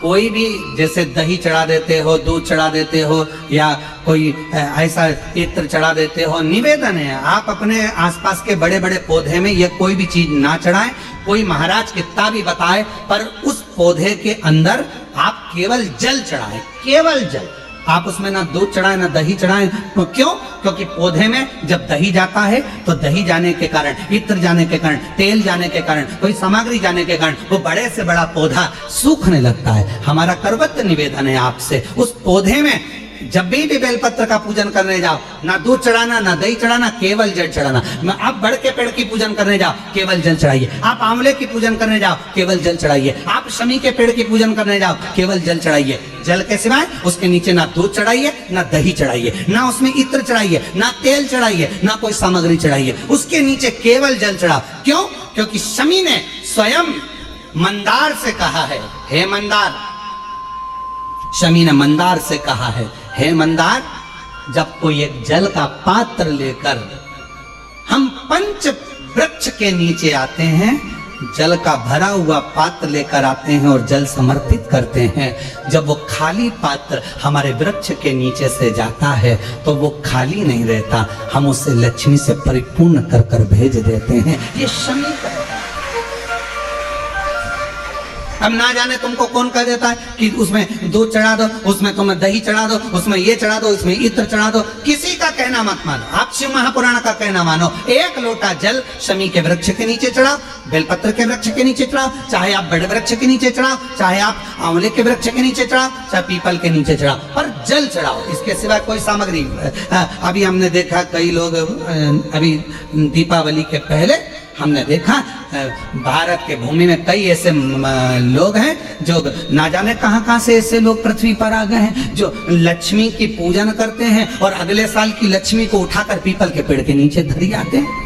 कोई भी जैसे दही चढ़ा देते हो, दूध चढ़ा देते हो, या कोई ऐसा इत्र चढ़ा देते हो, निवेदन है। आप अपने आसपास के बड़े बड़े पौधे में ये कोई भी चीज ना चढ़ाएं। कोई महाराज कितना भी बताए, पर उस पौधे के अंदर आप केवल जल चढ़ाएं, केवल जल। आप उसमें ना दूध चढ़ाएं ना दही चढ़ाएं। तो क्यों? क्योंकि पौधे में जब दही जाता है तो दही जाने के कारण, इत्र जाने के कारण, तेल जाने के कारण, कोई सामग्री जाने के कारण वो बड़े से बड़ा पौधा सूखने लगता है। हमारा करवत्त निवेदन है आपसे, उस पौधे में जब भी बेलपत्र का पूजन करने जाओ, ना दूध चढ़ाना ना दही चढ़ाना, केवल जल चढ़ाना। आप बड़ के पेड़ की पूजन करने जाओ, केवल जल चढ़ाइए। आप आंवले की पूजन करने जाओ, केवल जल चढ़ाइए। आप शमी के पेड़ की पूजन करने जाओ, केवल जल चढ़ाइए। जल के सिवाय उसके नीचे ना दूध चढ़ाइए ना दही चढ़ाइए, ना उसमें इत्र चढ़ाइए, ना तेल चढ़ाइए, ना कोई सामग्री चढ़ाइए। उसके नीचे केवल जल चढ़ाओ। क्यों? क्योंकि शमी ने स्वयं मंदार से कहा है, हे मंदार, शमी ने मंदार से कहा है, हे मंदार, जब कोई एक जल का पात्र लेकर हम पंच वृक्ष के नीचे आते हैं, जल का भरा हुआ पात्र लेकर आते हैं और जल समर्पित करते हैं, जब वो खाली पात्र हमारे वृक्ष के नीचे से जाता है तो वो खाली नहीं रहता, हम उसे लक्ष्मी से परिपूर्ण कर कर भेज देते हैं। ये शमी का। अब ना जाने तुमको कौन कह देता है कि उसमें दूध चढ़ा दो, उसमें तुम्हें दही चढ़ा दो, उसमें ये चढ़ा दो, उसमें इत्र चढ़ा दो। किसी का कहना मत मानो, आप शिव महापुराण का कहना मानो। एक लोटा जल शमी के वृक्ष के नीचे चढ़ाओ, बेलपत्र के वृक्ष के नीचे चढ़ाओ, चाहे आप बड़े वृक्ष के नीचे चढ़ाओ, चाहे आप आंवले के वृक्ष के नीचे चढ़ाओ, चाहे पीपल के नीचे चढ़ाओ, पर जल चढ़ाओ। इसके सिवा कोई सामग्री। अभी हमने देखा कई लोग, अभी दीपावली के पहले हमने देखा भारत के भूमि में कई ऐसे लोग हैं जो ना जाने कहां से ऐसे लोग पृथ्वी पर आ गए हैं, जो लक्ष्मी की पूजन करते हैं और अगले साल की लक्ष्मी को उठाकर पीपल के पेड़ के नीचे धरी आते हैं,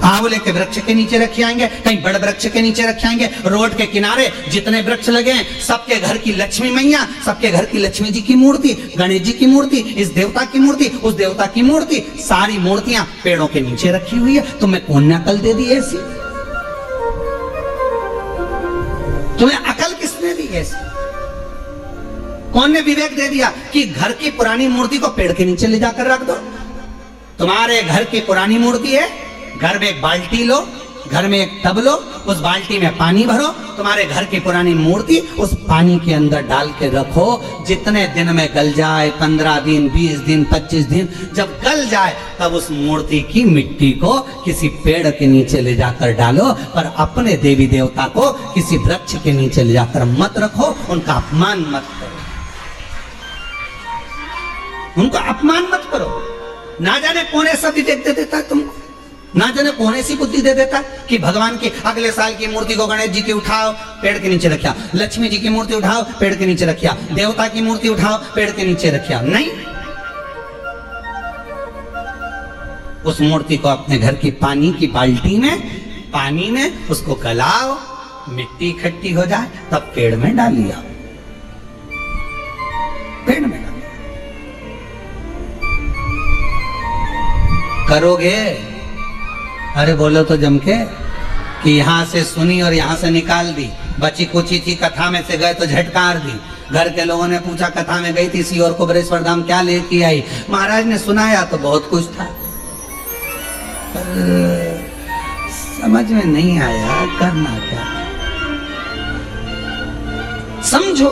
आंवले के वृक्ष के नीचे रखे आएंगे, कहीं बड़ वृक्ष के नीचे रखे आएंगे। रोड के किनारे जितने वृक्ष लगे हैं, सबके घर की लक्ष्मी मैया, सबके घर की लक्ष्मी जी की मूर्ति, गणेश जी की मूर्ति, इस देवता की मूर्ति, उस देवता की मूर्ति, सारी मूर्तियां पेड़ों के नीचे रखी हुई है। तुम्हें कौन ने अकल दे दी ऐसी? तुम्हें अकल किसने दी ऐसी? कौन ने विवेक दे दिया कि घर की पुरानी मूर्ति को पेड़ के नीचे ले जाकर रख दो? तुम्हारे घर की पुरानी मूर्ति है, घर में एक बाल्टी लो, घर में एक टब लो, उस बाल्टी में पानी भरो, तुम्हारे घर की पुरानी मूर्ति उस पानी के अंदर डाल के रखो। जितने दिन में गल जाए, 15 दिन, 20 दिन, 25 दिन, जब गल जाए तब उस मूर्ति की मिट्टी को किसी पेड़ के नीचे ले जाकर डालो, पर अपने देवी देवता को किसी वृक्ष के नीचे ले जाकर मत रखो, उनका अपमान मत करो, उनका अपमान मत करो। ना जाने कौन ऐसा विवेक दे देता है तुमको, ना जाने कौन ऐसी बुद्धि दे देता कि भगवान की अगले साल की मूर्ति को गणेश जी की उठाओ, पेड़ के नीचे रखिया, लक्ष्मी जी की मूर्ति उठाओ, पेड़ के नीचे रखिया, देवता की मूर्ति उठाओ, पेड़ के नीचे रखिया। नहीं, उस मूर्ति को अपने घर की पानी की बाल्टी में, पानी में उसको गलाओ, मिट्टी इकट्ठी हो जाए तब पेड़ में डाल लिया, पेड़ में डाल। करोगे? अरे बोलो तो जम के कि यहां से सुनी और यहां से निकाल दी, बची कुची थी, कथा में से गए तो झटकार दी। घर के लोगों ने पूछा कथा में गई थी सीहोर को बरेश्वर धाम क्या लेके आई? महाराज ने सुनाया तो बहुत कुछ था, पर समझ में नहीं आया करना क्या। समझो,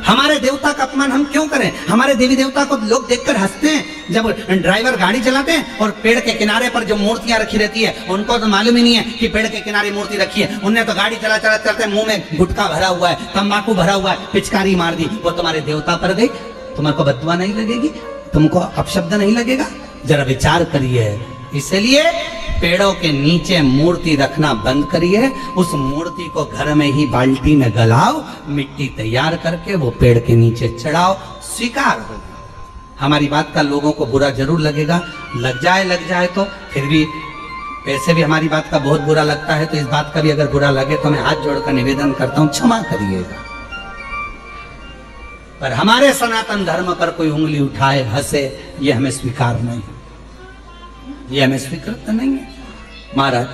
हमारे देवता का अपमान हम क्यों करें? हमारे देवी देवता को लोग देखकर हंसते हैं। जब ड्राइवर गाड़ी चलाते हैं और पेड़ के किनारे पर जो मूर्तियां रखी रहती है, उनको तो मालूम ही नहीं है कि पेड़ के किनारे मूर्ति रखी है। उनने तो गाड़ी चला चला चलते मुंह में गुटखा भरा हुआ है, तंबाकू भरा हुआ है, पिचकारी मार दी, वो तुम्हारे देवता पर गई, तुम्हारे को बददुआ नहीं लगेगी? तुमको अपशब्द नहीं लगेगा? जरा विचार करिए। इसलिए पेड़ों के नीचे मूर्ति रखना बंद करिए, उस मूर्ति को घर में ही बाल्टी में गलाओ, मिट्टी तैयार करके वो पेड़ के नीचे चढ़ाओ, स्वीकार हो। हमारी बात का लोगों को बुरा जरूर लगेगा, लग जाए तो फिर भी, वैसे भी हमारी बात का बहुत बुरा लगता है, तो इस बात का भी अगर बुरा लगे तो मैं हाथ जोड़कर निवेदन करता हूं, क्षमा करिएगा। पर हमारे सनातन धर्म पर कोई उंगली उठाए, हंसे, ये हमें स्वीकार नहीं है, ये हमें स्वीकृत नहीं है महाराज,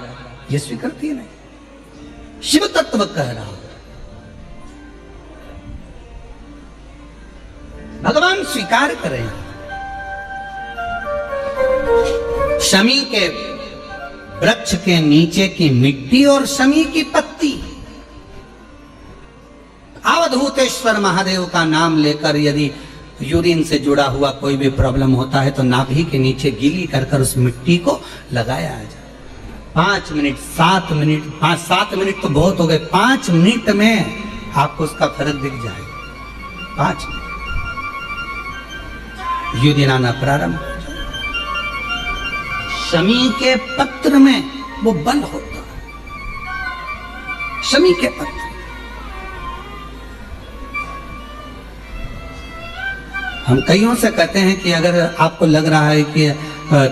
ये स्वीकृत ही नहीं। शिव तत्व कह रहा हूं। भगवान स्वीकार करें, शमी के वृक्ष के नीचे की मिट्टी और शमी की पत्ती। अवधूतेश्वर महादेव का नाम लेकर यदि यूरिन से जुड़ा हुआ कोई भी प्रॉब्लम होता है तो नाभि के नीचे गीली कर कर उस मिट्टी को लगाया जाए। 5 मिनट 7 मिनट 5-7 मिनट तो बहुत हो गए, 5 मिनट में आपको उसका फर्क दिख जाएगा। 5 मिनट यूरिन आना प्रारंभ हो जाए। शमी के पत्र में वो बल होता है, शमी के पत्र। हम कईयों से कहते हैं कि अगर आपको लग रहा है कि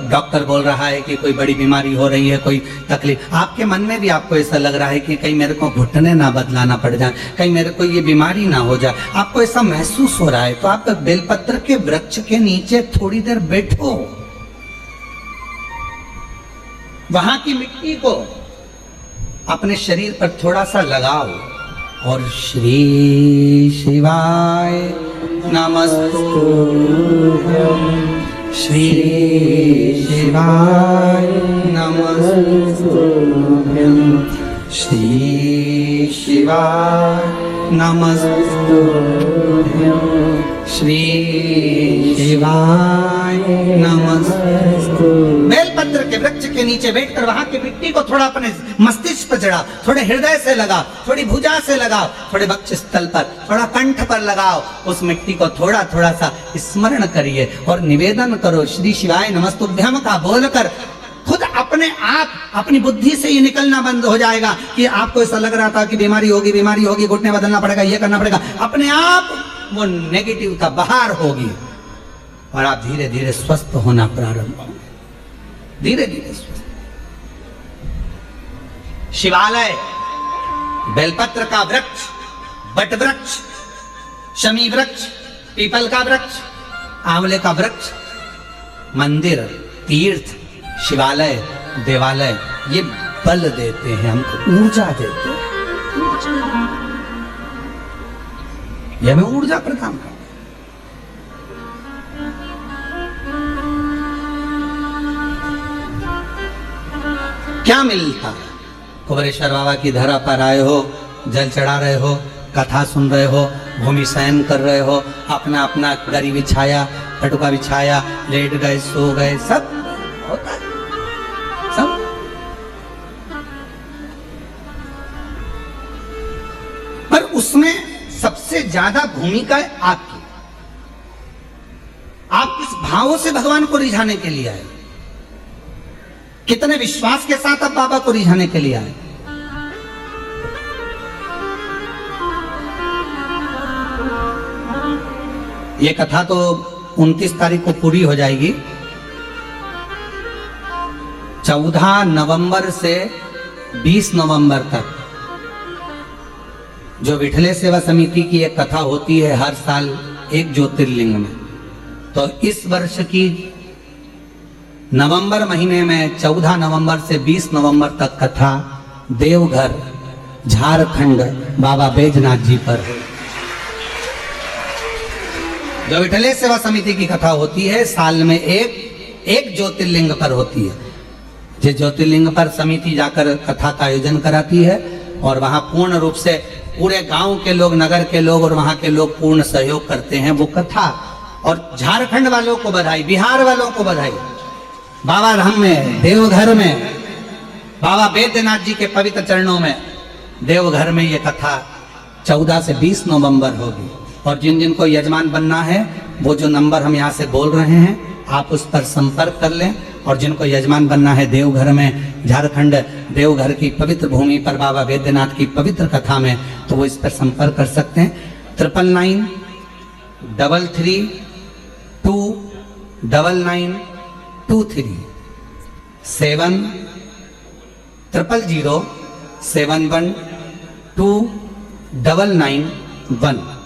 डॉक्टर बोल रहा है कि कोई बड़ी बीमारी हो रही है, कोई तकलीफ, आपके मन में भी आपको ऐसा लग रहा है कि कहीं मेरे को घुटने ना बदलाना पड़ जाए, कहीं मेरे को ये बीमारी ना हो जाए, आपको ऐसा महसूस हो रहा है, तो आप बेलपत्र के वृक्ष के नीचे थोड़ी देर बैठो, वहां की मिट्टी को अपने शरीर पर थोड़ा सा लगाओ और श्री शिवाय नमस्तुभ्यं, श्री शिवाय नमस्तुभ्यं, श्री शिवाय नमस्तुभ्यं, श्री शिवाय नमस्तुभ्यं। बेलपत्र के वृक्ष के नीचे बैठकर वहां की मिट्टी को थोड़ा अपने मस्तिष्क पर चढ़ाओ, थोड़े हृदय से लगाओ, थोड़ी भुजा से लगाओ, थोड़े वक्ष स्थल पर, थोड़ा कंठ पर लगाओ। उस मिट्टी को थोड़ा थोड़ा सा स्मरण करिए और निवेदन करो श्री शिवाय नमस्तुभ्यम का बोलकर। खुद अपने आप अपनी बुद्धि से ये निकलना बंद हो जाएगा कि आपको ऐसा लग रहा था कि बीमारी होगी, घुटने बदलना पड़ेगा, ये करना पड़ेगा, अपने आप वो नेगेटिव का बाहर होगी और आप धीरे धीरे स्वस्थ होना प्रारंभ होंगे, धीरे धीरे स्वस्थ। शिवालय, बेलपत्र का वृक्ष, बट वृक्ष, शमी वृक्ष, पीपल का वृक्ष, आंवले का वृक्ष, मंदिर, तीर्थ, शिवालय, देवालय, ये बल देते हैं हमको, ऊर्जा देते हैं, ये हमें ऊर्जा प्रदान करते हैं। क्या मिलता है? कुबेरेश्वर बाबा की धरा पर आए हो, जल चढ़ा रहे हो, कथा सुन रहे हो, भूमि शयन कर रहे हो, अपना अपना दरी बिछाया, पटुका बिछाया, लेट गए, सो गए, सब होता है, सब। पर उसमें सबसे ज्यादा भूमिका है आपकी। आप किस भावों से भगवान को रिझाने के लिए आए, कितने विश्वास के साथ आप बाबा को रिझाने के लिए आए। ये कथा तो 29 तारीख को पूरी हो जाएगी। 14 नवंबर से 20 नवंबर तक जो विठले सेवा समिति की एक कथा होती है हर साल एक ज्योतिर्लिंग में, तो इस वर्ष की नवंबर महीने में 14 नवंबर से 20 नवंबर तक कथा देवघर झारखंड बाबा बैजनाथ जी पर है। जो विठले सेवा समिति की कथा होती है साल में एक ज्योतिर्लिंग पर होती है। जिस ज्योतिर्लिंग पर समिति जाकर कथा का आयोजन कराती है और वहां पूर्ण रूप से पूरे गांव के लोग, नगर के लोग और वहां के लोग पूर्ण सहयोग करते हैं वो कथा। और झारखंड वालों को बधाई, बिहार वालों को बधाई। बाबा धाम में, देवघर में, बाबा बैद्यनाथ जी के पवित्र चरणों में, देवघर में ये कथा 14 से 20 नवंबर होगी। और जिन जिन को यजमान बनना है वो जो नंबर हम यहाँ से बोल रहे हैं आप उस पर संपर्क कर लें। और जिनको यजमान बनना है देवघर में, झारखंड देवघर की पवित्र भूमि पर बाबा बैद्यनाथ की पवित्र कथा में, तो वो इस पर संपर्क कर सकते हैं। 9993329923 70007129991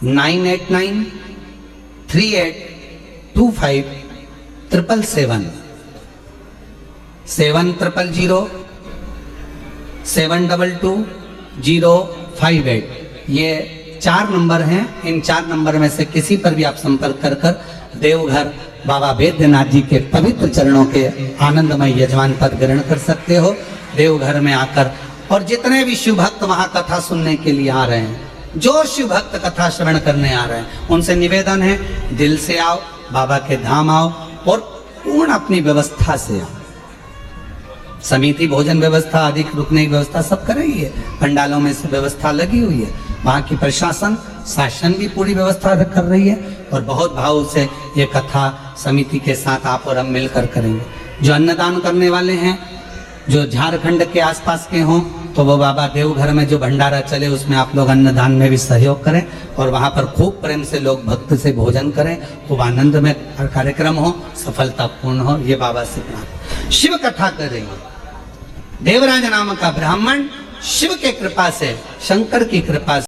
989382577 7000 722058। ये 4 नंबर हैं। इन 4 नंबर में से किसी पर भी आप संपर्क कर कर देवघर बाबा वैद्यनाथ जी के पवित्र चरणों के आनंदमय यजमान पद ग्रहण कर सकते हो देवघर में आकर। और जितने भी शिव भक्त वहां कथा सुनने के लिए आ रहे हैं, जो शिव भक्त कथा श्रवण करने आ रहे हैं, उनसे निवेदन है दिल से आओ, बाबा के धाम आओ और पूर्ण अपनी व्यवस्था से आओ। समिति भोजन व्यवस्था आदि रुकने की व्यवस्था सब कर रही है, पंडालों में से व्यवस्था लगी हुई है, वहाँ की प्रशासन शासन भी पूरी व्यवस्था कर रही है। और बहुत भाव से ये कथा समिति के साथ आप और हम मिलकर करेंगे। जो अन्नदान करने वाले हैं, जो झारखंड के आसपास के हों, तो वो बाबा देवघर में जो भंडारा चले उसमें आप लोग अन्नदान में भी सहयोग करें और वहाँ पर खूब प्रेम से लोग भक्त से भोजन करें, खूब आनंद में कार्यक्रम हो, सफलतापूर्ण हो, ये बाबा से प्रार्थना। शिव कथा कर रही है। देवराज नाम का ब्राह्मण शिव के कृपा से, शंकर की कृपा से